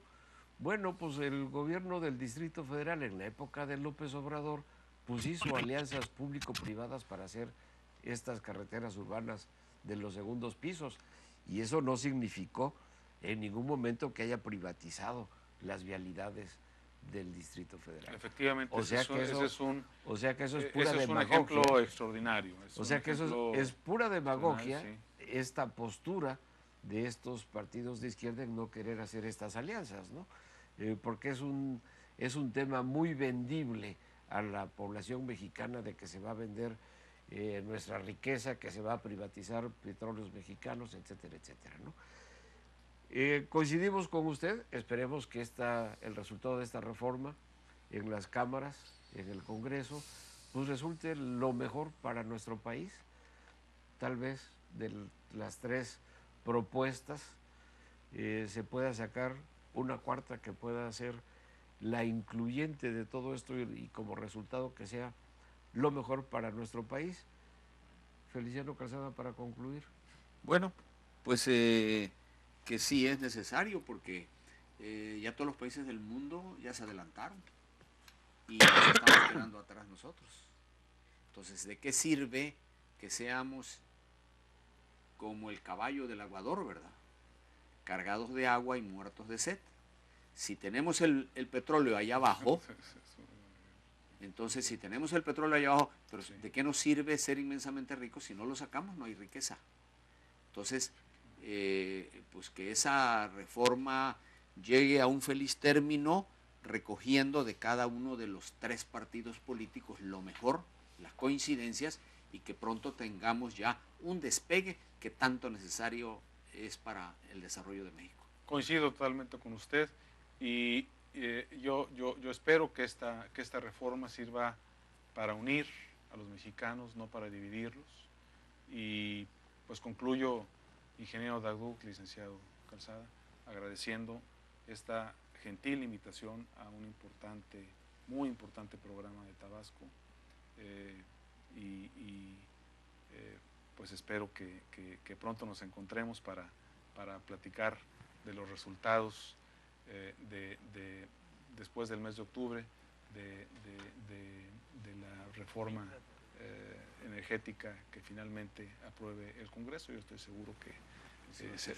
bueno, pues el gobierno del Distrito Federal en la época de López Obrador pues hizo alianzas público-privadas para hacer estas carreteras urbanas de los segundos pisos y eso no significó en ningún momento que haya privatizado las vialidades del Distrito Federal. Efectivamente, o sea que eso es pura ese es un demagogia. ejemplo extraordinario. O sea que eso es pura demagogia, sí. esta postura de estos partidos de izquierda en no querer hacer estas alianzas, ¿no? Porque es un tema muy vendible a la población mexicana de que se va a vender nuestra riqueza, que se va a privatizar petróleos mexicanos, etcétera, etcétera, ¿no? Coincidimos con usted, esperemos que el resultado de esta reforma en las cámaras, en el Congreso, pues resulte lo mejor para nuestro país. Tal vez de las tres propuestas se pueda sacar una cuarta que pueda ser la incluyente de todo esto y como resultado que sea lo mejor para nuestro país. Feliciano Calzada, para concluir. Bueno, pues que sí es necesario porque ya todos los países del mundo ya se adelantaron y nos estamos quedando atrás nosotros. Entonces, ¿de qué sirve que seamos como el caballo del aguador, verdad? Cargados de agua y muertos de sed. si tenemos el petróleo allá abajo, entonces si tenemos el petróleo allá abajo, pero ¿de qué nos sirve ser inmensamente ricos si no lo sacamos? No hay riqueza. Entonces, pues que esa reforma llegue a un feliz término, recogiendo de cada uno de los 3 partidos políticos lo mejor, las coincidencias, y que pronto tengamos ya un despegue que tanto necesario es para el desarrollo de México. Coincido totalmente con usted y yo espero que esta reforma sirva para unir a los mexicanos, no para dividirlos. Y pues concluyo, ingeniero Dagduc, licenciado Calzada, agradeciendo esta gentil invitación a un muy importante programa de Tabasco, pues espero que pronto nos encontremos para platicar de los resultados después del mes de octubre de la reforma energética que finalmente apruebe el Congreso. Yo estoy seguro que se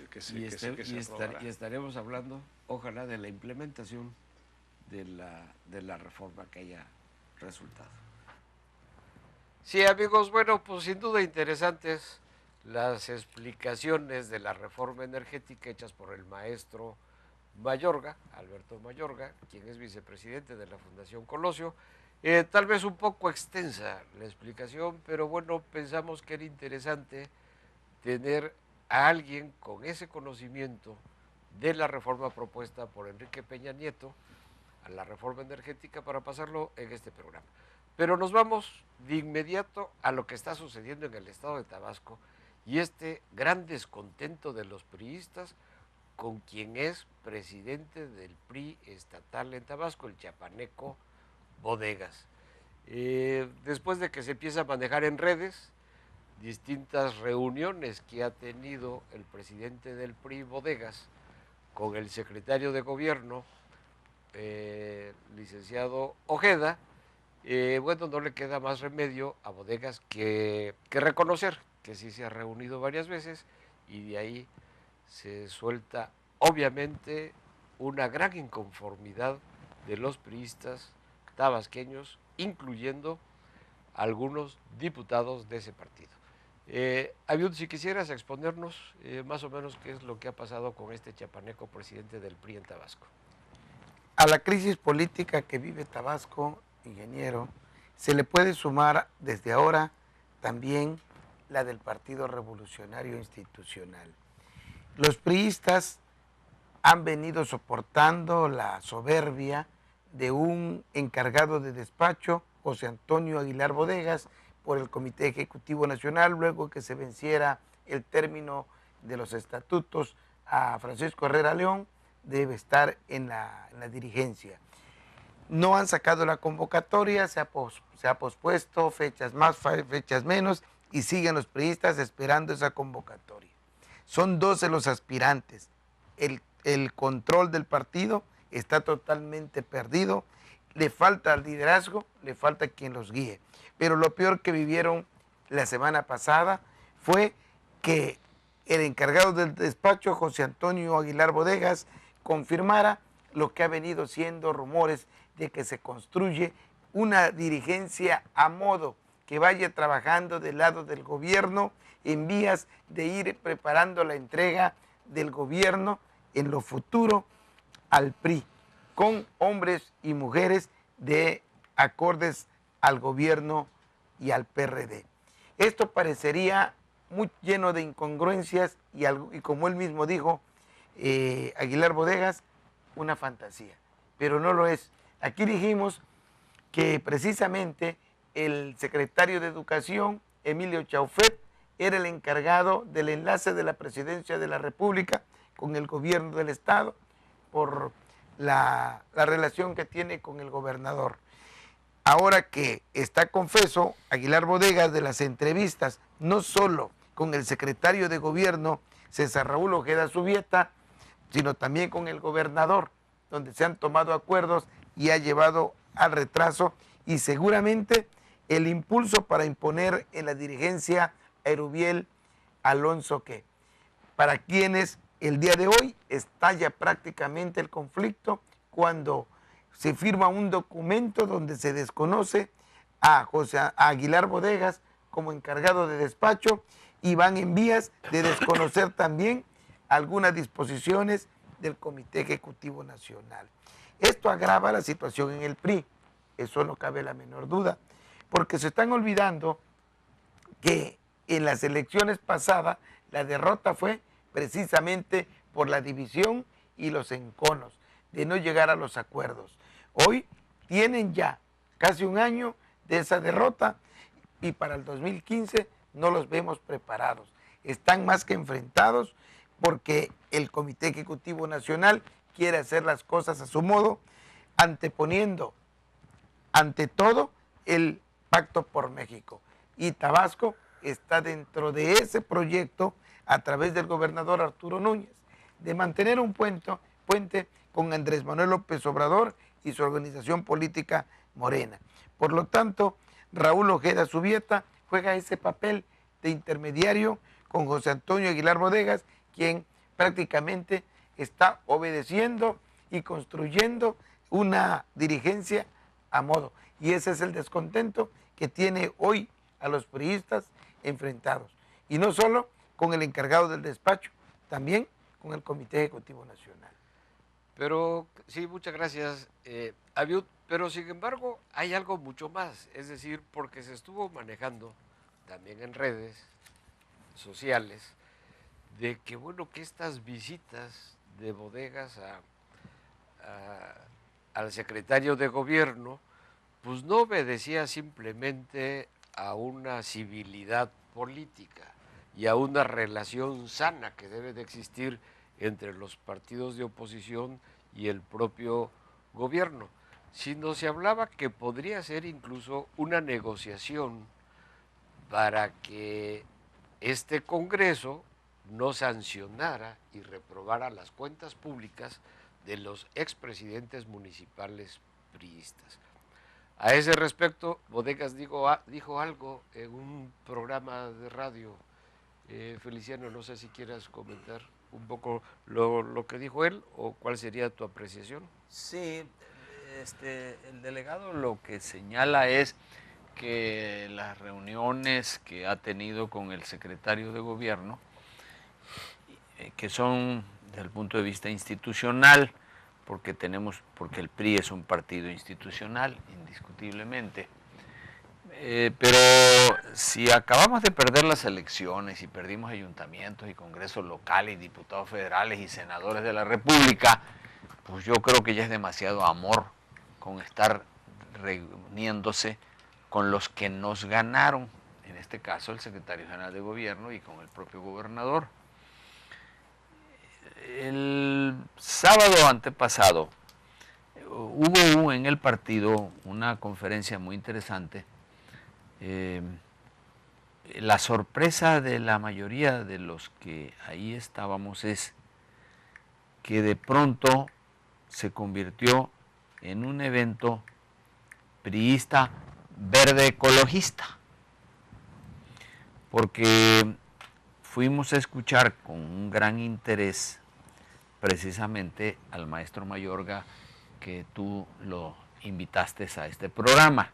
aprobará. Y estaremos hablando, ojalá, de la implementación de la reforma que haya resultado. Sí, amigos, bueno, pues sin duda interesantes las explicaciones de la reforma energética hechas por el maestro Mayorga, Alberto Mayorga, quien es vicepresidente de la Fundación Colosio. Tal vez un poco extensa la explicación, pero bueno, pensamos que era interesante tener a alguien con ese conocimiento de la reforma propuesta por Enrique Peña Nieto, a la reforma energética, para pasarlo en este programa. Pero nos vamos de inmediato a lo que está sucediendo en el estado de Tabasco y este gran descontento de los priistas con quien es presidente del PRI estatal en Tabasco, el chiapaneco Bodegas. Después de que se empieza a manejar en redes distintas reuniones que ha tenido el presidente del PRI, Bodegas, con el secretario de gobierno, licenciado Ojeda, bueno, no le queda más remedio a Bodegas que reconocer que sí se ha reunido varias veces, y de ahí se suelta obviamente una gran inconformidad de los priistas tabasqueños, incluyendo algunos diputados de ese partido. Aviud, si quisieras exponernos más o menos qué es lo que ha pasado con este chiapaneco presidente del PRI en Tabasco. A la crisis política que vive Tabasco, ingeniero, se le puede sumar desde ahora también la del Partido Revolucionario Institucional. Los priistas han venido soportando la soberbia de un encargado de despacho, José Antonio Aguilar Bodegas, por el Comité Ejecutivo Nacional, luego que se venciera el término de los estatutos. A Francisco Herrera León debe estar en la dirigencia. No han sacado la convocatoria, se ha pospuesto, fechas más, fechas menos, y siguen los priistas esperando esa convocatoria. Son 12 los aspirantes. El control del partido está totalmente perdido, le falta liderazgo, le falta quien los guíe. Pero lo peor que vivieron la semana pasada fue que el encargado del despacho, José Antonio Aguilar Bodegas, confirmara lo que ha venido siendo rumores de que se construye una dirigencia a modo, que vaya trabajando del lado del gobierno en vías de ir preparando la entrega del gobierno en lo futuro al PRI, con hombres y mujeres de acordes al gobierno y al PRD. Esto parecería muy lleno de incongruencias y como él mismo dijo, Aguilar Bodegas, una fantasía, pero no lo es. Aquí dijimos que precisamente el secretario de Educación, Emilio Chaufet, era el encargado del enlace de la Presidencia de la República con el gobierno del Estado por la relación que tiene con el gobernador. Ahora que está confeso, Aguilar Bodegas, de las entrevistas, no solo con el secretario de Gobierno, César Raúl Ojeda Subieta, sino también con el gobernador, donde se han tomado acuerdos y ha llevado al retraso y seguramente el impulso para imponer en la dirigencia a Erubiel Alonso, que para quienes el día de hoy estalla prácticamente el conflicto cuando se firma un documento donde se desconoce a Aguilar Bodegas como encargado de despacho y van en vías de desconocer también algunas disposiciones del Comité Ejecutivo Nacional. Esto agrava la situación en el PRI, eso no cabe la menor duda, porque se están olvidando que en las elecciones pasadas la derrota fue precisamente por la división y los enconos, de no llegar a los acuerdos. Hoy tienen ya casi un año de esa derrota y para el 2015 no los vemos preparados. Están más que enfrentados porque el Comité Ejecutivo Nacional quiere hacer las cosas a su modo, anteponiendo ante todo el Pacto por México. Y Tabasco está dentro de ese proyecto a través del gobernador Arturo Núñez, de mantener un puente con Andrés Manuel López Obrador y su organización política Morena. Por lo tanto, Raúl Ojeda Subieta juega ese papel de intermediario con José Antonio Aguilar Bodegas, quien prácticamente está obedeciendo y construyendo una dirigencia a modo. Y ese es el descontento que tiene hoy a los priistas enfrentados. Y no solo con el encargado del despacho, también con el Comité Ejecutivo Nacional. Pero, sí, muchas gracias, Abiud. Pero, sin embargo, hay algo mucho más. Es decir, porque se estuvo manejando también en redes sociales de que, bueno, que estas visitas de Bodegas al secretario de gobierno, pues no obedecía simplemente a una civilidad política y a una relación sana que debe de existir entre los partidos de oposición y el propio gobierno, sino se hablaba que podría ser incluso una negociación para que este Congreso no sancionara y reprobara las cuentas públicas de los expresidentes municipales priistas. A ese respecto, Bodegas dijo algo en un programa de radio. Feliciano, no sé si quieras comentar un poco lo que dijo él o cuál sería tu apreciación. Sí, el delegado lo que señala es que las reuniones que ha tenido con el secretario de gobierno, que son desde el punto de vista institucional, porque el PRI es un partido institucional, indiscutiblemente. Pero si acabamos de perder las elecciones y perdimos ayuntamientos y congresos locales y diputados federales y senadores de la República, pues yo creo que ya es demasiado amor con estar reuniéndose con los que nos ganaron, en este caso el secretario general de gobierno y con el propio gobernador. El sábado antepasado hubo en el partido una conferencia muy interesante. La sorpresa de la mayoría de los que ahí estábamos es que de pronto se convirtió en un evento priista verde ecologista, porque fuimos a escuchar con un gran interés precisamente al maestro Mayorga, que tú lo invitaste a este programa.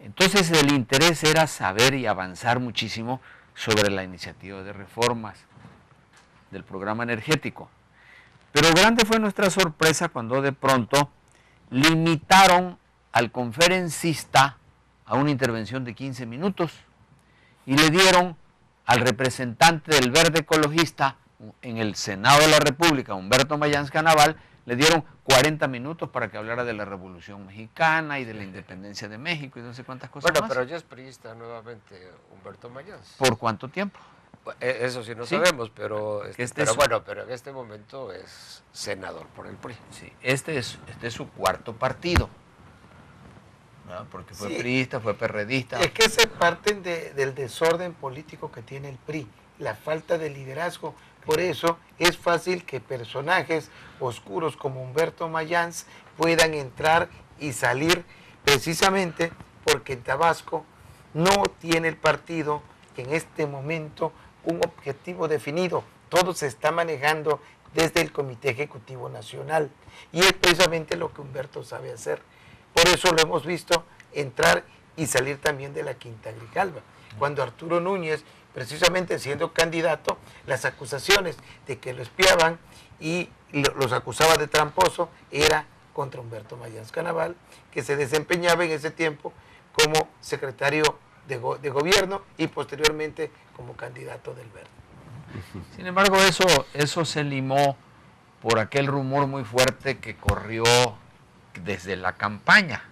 Entonces el interés era saber y avanzar muchísimo sobre la iniciativa de reformas del programa energético. Pero grande fue nuestra sorpresa cuando de pronto limitaron al conferencista a una intervención de 15 minutos y le dieron al representante del verde ecologista en el Senado de la República, Humberto Mayans Canaval, le dieron 40 minutos para que hablara de la Revolución Mexicana y de la independencia de México y no sé cuántas cosas más. Bueno, pero ya es priista nuevamente Humberto Mayans. ¿Por cuánto tiempo? Eso sí no sabemos, pero pero en este momento es senador por el PRI. Sí, este es su cuarto partido, ¿no? Porque fue priista, fue perredista. Es que se parten del desorden político que tiene el PRI, la falta de liderazgo. Por eso es fácil que personajes oscuros como Humberto Mayans puedan entrar y salir, precisamente porque en Tabasco no tiene el partido en este momento un objetivo definido, todo se está manejando desde el Comité Ejecutivo Nacional. Y es precisamente lo que Humberto sabe hacer. Por eso lo hemos visto entrar y salir también de la Quinta Grijalva. Cuando Arturo Núñez, precisamente siendo candidato, las acusaciones de que lo espiaban y los acusaba de tramposo era contra Humberto Mayans Canaval, que se desempeñaba en ese tiempo como secretario de gobierno y posteriormente como candidato del Verde. Sin embargo, eso se limó por aquel rumor muy fuerte que corrió desde la campaña,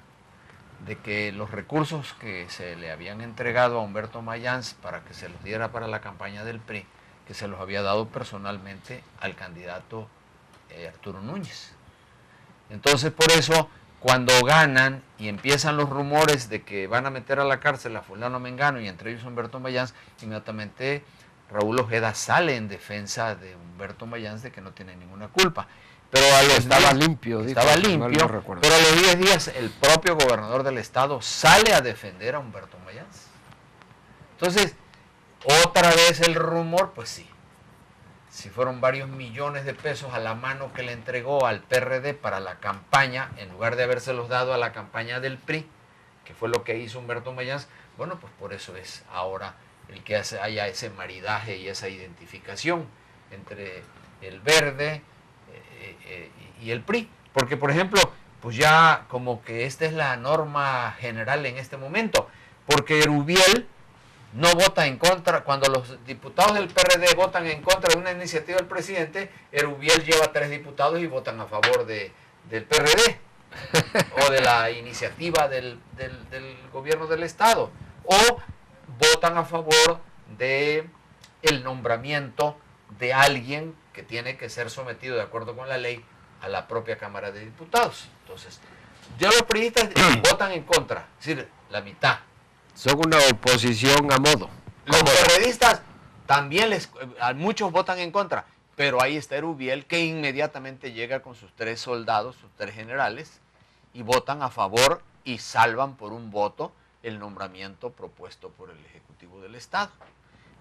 de que los recursos que se le habían entregado a Humberto Mayans para que se los diera para la campaña del PRI, que se los había dado personalmente al candidato Arturo Núñez. Entonces, por eso, cuando ganan y empiezan los rumores de que van a meter a la cárcel a fulano mengano y entre ellos Humberto Mayans, inmediatamente Raúl Ojeda sale en defensa de Humberto Mayans de que no tiene ninguna culpa. Pero a los estaba días, limpio, estaba dijo, limpio, no recuerdo. pero a los 10 días el propio gobernador del estado sale a defender a Humberto Mayans. Entonces, otra vez el rumor, pues sí. Si fueron varios millones de pesos a la mano que le entregó al PRD para la campaña, en lugar de habérselos dado a la campaña del PRI, que fue lo que hizo Humberto Mayans, bueno, pues por eso es ahora el que haya ese maridaje y esa identificación entre el Verde y el PRI. Porque, por ejemplo, pues ya como que esta es la norma general en este momento, porque Erubiel no vota en contra. Cuando los diputados del PRD votan en contra de una iniciativa del presidente, Erubiel lleva 3 diputados y votan a favor del PRD o de la iniciativa del gobierno del estado, o votan a favor de el nombramiento de alguien que tiene que ser sometido de acuerdo con la ley a la propia Cámara de Diputados. Entonces, ya los priistas votan en contra, es decir, la mitad. Son una oposición a modo. Los PRDistas también muchos votan en contra, pero ahí está Erubiel, que inmediatamente llega con sus 3 soldados, sus 3 generales, y votan a favor y salvan por un voto el nombramiento propuesto por el Ejecutivo del Estado.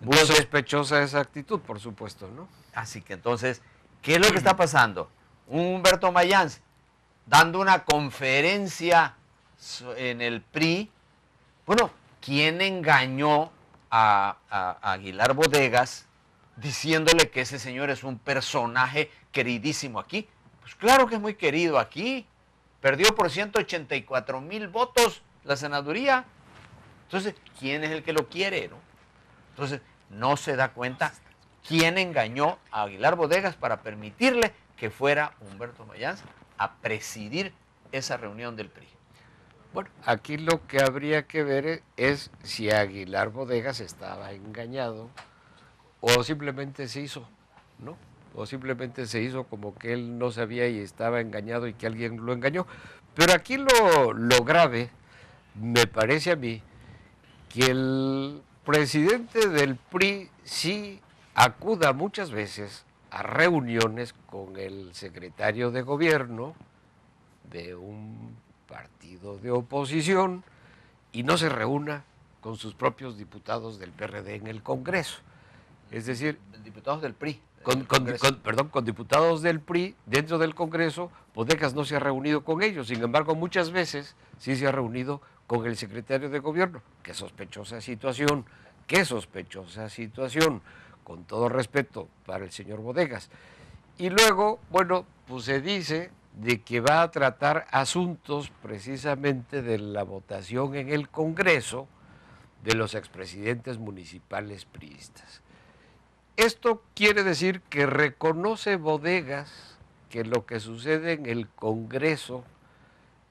Muy Entonces, sospechosa esa actitud, por supuesto, ¿no? así que entonces, ¿qué es lo que está pasando? Un Humberto Mayans dando una conferencia en el PRI. Bueno, ¿quién engañó a Aguilar Bodegas diciéndole que ese señor es un personaje queridísimo aquí? Pues claro que es muy querido aquí. Perdió por 184,000 votos la senaduría. Entonces, ¿quién es el que lo quiere, no? Entonces, no se da cuenta quién engañó a Aguilar Bodegas para permitirle que fuera Humberto Mayans a presidir esa reunión del PRI. Bueno, aquí lo que habría que ver es si Aguilar Bodegas estaba engañado o simplemente se hizo, ¿no? O simplemente se hizo como que él no sabía y estaba engañado y que alguien lo engañó. Pero aquí lo grave, me parece a mí, que el presidente del PRI sí acuda muchas veces a reuniones con el secretario de gobierno de un partido de oposición y no se reúna con sus propios diputados del PRD en el Congreso. Es decir, Diputados del PRI. con diputados del PRI dentro del Congreso, Bodegas no se ha reunido con ellos. Sin embargo, muchas veces sí se ha reunido con el secretario de gobierno. Qué sospechosa situación, con todo respeto para el señor Bodegas. Y luego, bueno, pues se dice de que va a tratar asuntos precisamente de la votación en el Congreso de los expresidentes municipales priistas. Esto quiere decir que reconoce Bodegas que lo que sucede en el Congreso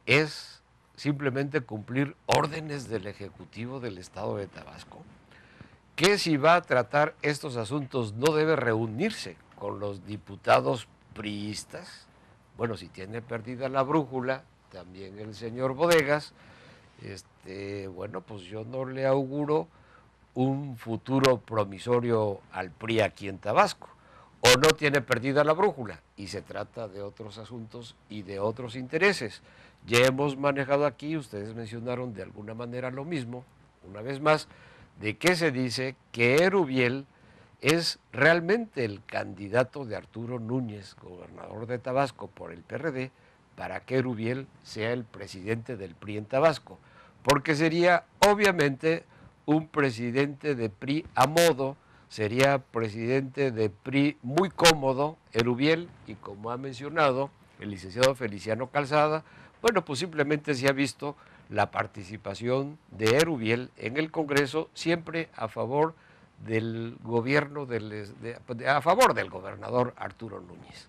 es simplemente cumplir órdenes del Ejecutivo del Estado de Tabasco, que si va a tratar estos asuntos no debe reunirse con los diputados priistas. Bueno, si tiene perdida la brújula, también el señor Bodegas, bueno, pues yo no le auguro un futuro promisorio al PRI aquí en Tabasco. O no tiene perdida la brújula y se trata de otros asuntos y de otros intereses. Ya hemos manejado aquí, ustedes mencionaron de alguna manera lo mismo, una vez más, de que se dice que Erubiel es realmente el candidato de Arturo Núñez, gobernador de Tabasco por el PRD, para que Erubiel sea el presidente del PRI en Tabasco, porque sería obviamente un presidente de PRI a modo, sería presidente de PRI muy cómodo, Erubiel, y como ha mencionado el licenciado Feliciano Calzada, bueno, pues simplemente se ha visto la participación de Erubiel en el Congreso siempre a favor del gobierno, a favor del gobernador Arturo Núñez.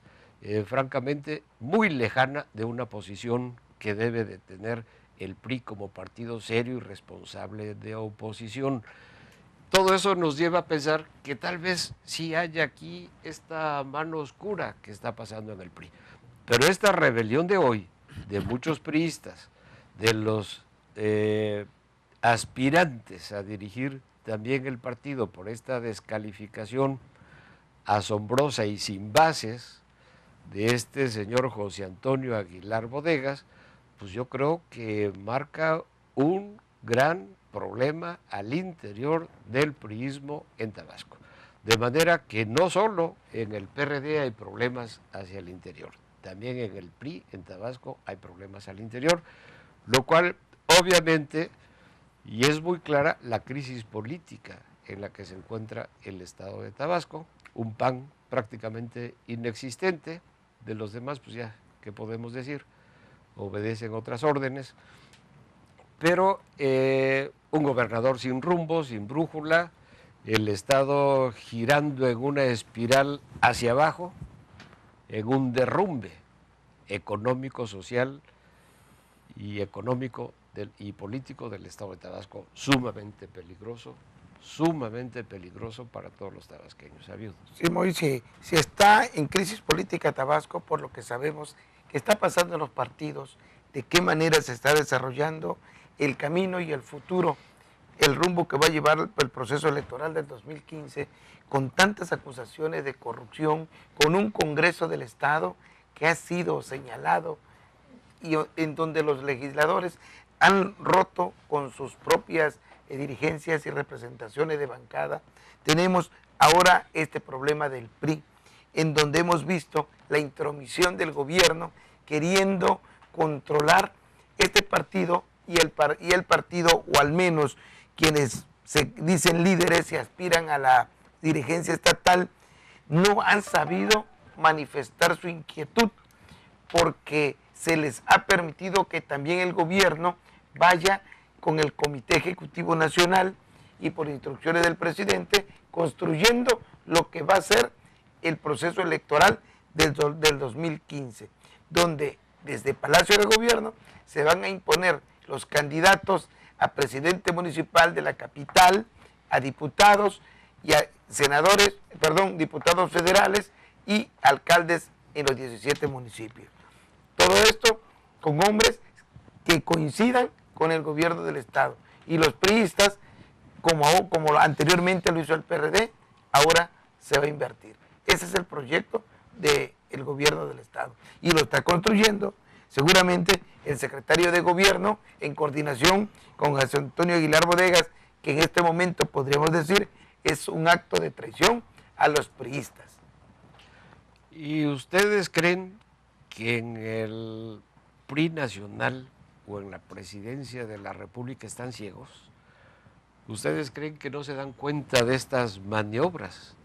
Francamente, muy lejana de una posición que debe de tener el PRI como partido serio y responsable de oposición. Todo eso nos lleva a pensar que tal vez sí haya aquí esta mano oscura que está pasando en el PRI. Pero esta rebelión de hoy, de muchos priistas, de los aspirantes a dirigir también el partido por esta descalificación asombrosa y sin bases de este señor José Antonio Aguilar Bodegas, pues yo creo que marca un gran problema al interior del priismo en Tabasco. De manera que no solo en el PRD hay problemas hacia el interior, también en el PRI en Tabasco hay problemas al interior, lo cual obviamente, y es muy clara la crisis política en la que se encuentra el estado de Tabasco, un PAN prácticamente inexistente, de los demás pues ya, ¿qué podemos decir? Obedecen otras órdenes, pero un gobernador sin rumbo, sin brújula, el estado girando en una espiral hacia abajo, en un derrumbe económico, social y y político del estado de Tabasco, sumamente peligroso para todos los tabasqueños. Sabido. Sí, Moisés, si está en crisis política Tabasco, por lo que sabemos que está pasando en los partidos, de qué manera se está desarrollando el camino y el futuro, el rumbo que va a llevar el proceso electoral del 2015, con tantas acusaciones de corrupción, con un Congreso del Estado que ha sido señalado y en donde los legisladores han roto con sus propias dirigencias y representaciones de bancada. Tenemos ahora este problema del PRI, en donde hemos visto la intromisión del gobierno queriendo controlar este partido y el partido, o al menos quienes se dicen líderes y aspiran a la dirigencia estatal, no han sabido manifestar su inquietud porque se les ha permitido que también el gobierno vaya con el Comité Ejecutivo Nacional y por instrucciones del presidente construyendo lo que va a ser el proceso electoral del 2015, donde desde Palacio de Gobierno se van a imponer los candidatos a presidente municipal de la capital, a diputados y a senadores, diputados federales y alcaldes en los 17 municipios. Todo esto con hombres que coincidan con el gobierno del Estado. Y los priistas, como anteriormente lo hizo el PRD, ahora se va a invertir. Ese es el proyecto del gobierno del Estado. Y lo está construyendo seguramente el secretario de Gobierno en coordinación con José Antonio Aguilar Bodegas, que en este momento podríamos decir es un acto de traición a los priistas. ¿Y ustedes creen que en el PRI nacional o en la presidencia de la República están ciegos? ¿Ustedes creen que no se dan cuenta de estas maniobras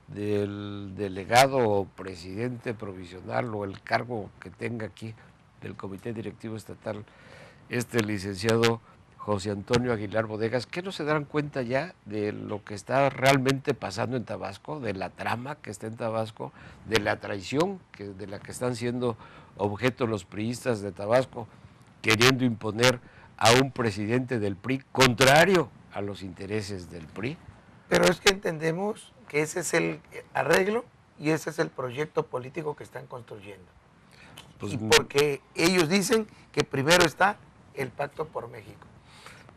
del delegado o presidente provisional o el cargo que tenga aquí del Comité Directivo Estatal, este licenciado José Antonio Aguilar Bodegas, que no se dan cuenta ya de lo que está realmente pasando en Tabasco, de la trama que está en Tabasco, de la traición de la que están siendo objeto los priistas de Tabasco, queriendo imponer a un presidente del PRI contrario a los intereses del PRI? Pero es que entendemos que ese es el arreglo y ese es el proyecto político que están construyendo. Pues, y porque ellos dicen que primero está el Pacto por México.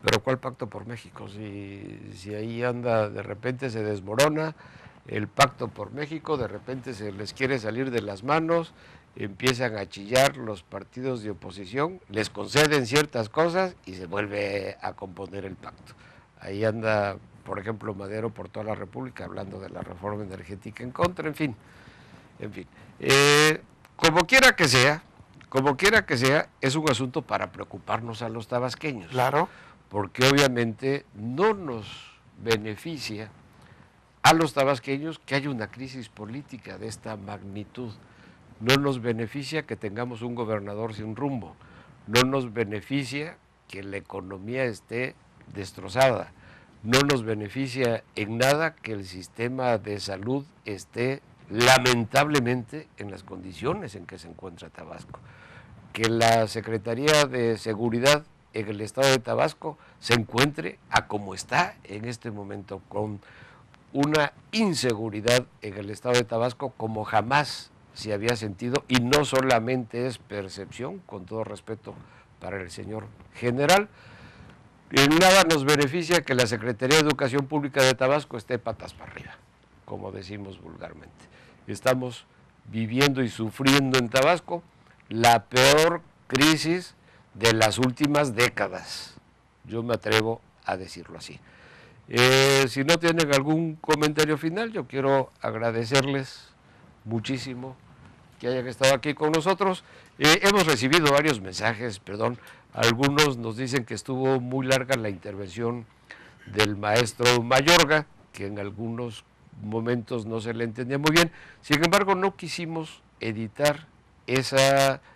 ¿Pero cuál Pacto por México? Si ahí anda, de repente se desmorona el Pacto por México, de repente se les quiere salir de las manos, empiezan a chillar los partidos de oposición, les conceden ciertas cosas y se vuelve a componer el pacto. Ahí anda por ejemplo, Madero por toda la República, hablando de la reforma energética en contra, en fin. Como quiera que sea, es un asunto para preocuparnos a los tabasqueños. Claro. Porque obviamente no nos beneficia a los tabasqueños que haya una crisis política de esta magnitud. No nos beneficia que tengamos un gobernador sin rumbo. No nos beneficia que la economía esté destrozada. No nos beneficia en nada que el sistema de salud esté lamentablemente en las condiciones en que se encuentra Tabasco. Que la Secretaría de Seguridad en el estado de Tabasco se encuentre a como está en este momento, con una inseguridad en el estado de Tabasco como jamás se había sentido, y no solamente es percepción, con todo respeto para el señor general. En nada nos beneficia que la Secretaría de Educación Pública de Tabasco esté patas para arriba, como decimos vulgarmente. Estamos viviendo y sufriendo en Tabasco la peor crisis de las últimas décadas. Yo me atrevo a decirlo así. Si no tienen algún comentario final, yo quiero agradecerles muchísimo que hayan estado aquí con nosotros. Hemos recibido varios mensajes, algunos nos dicen que estuvo muy larga la intervención del maestro Mayorga, que en algunos momentos no se le entendía muy bien. Sin embargo, no quisimos editar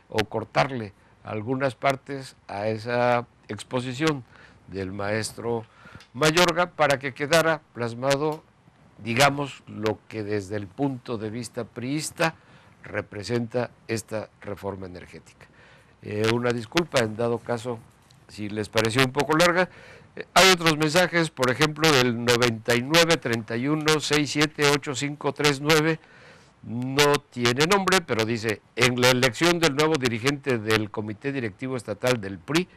o cortarle algunas partes a esa exposición del maestro Mayorga para que quedara plasmado, digamos, lo que desde el punto de vista priista representa esta reforma energética. Una disculpa en dado caso si les pareció un poco larga. Hay otros mensajes, por ejemplo, del 9931678539, no tiene nombre, pero dice: en la elección del nuevo dirigente del Comité Directivo Estatal del PRI,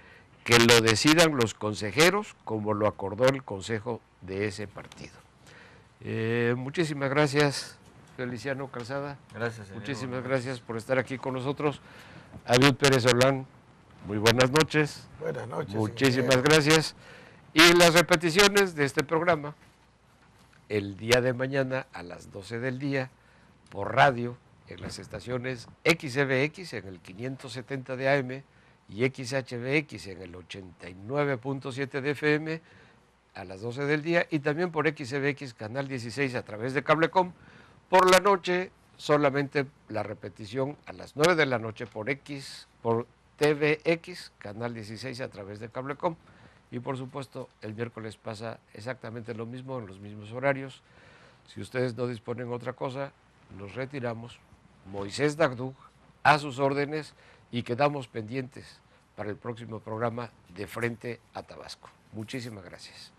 que lo decidan los consejeros, como lo acordó el consejo de ese partido. Muchísimas gracias, Feliciano Calzada. Gracias, señor. Muchísimas gracias por estar aquí con nosotros. Abiud Pérez Olán, muy buenas noches. Buenas noches. Muchísimas gracias. Y las repeticiones de este programa, el día de mañana a las 12 del día, por radio, en las estaciones XBX en el 570 de AM y XHBX en el 89.7 de FM a las 12 del día, y también por XBX Canal 16 a través de Cablecom. Por la noche, solamente la repetición a las 9 de la noche por TVX, Canal 16 a través de Cablecom. Y por supuesto, el miércoles pasa exactamente lo mismo, en los mismos horarios. Si ustedes no disponen otra cosa, nos retiramos. Moisés Dagdug, a sus órdenes, y quedamos pendientes para el próximo programa de Frente a Tabasco. Muchísimas gracias.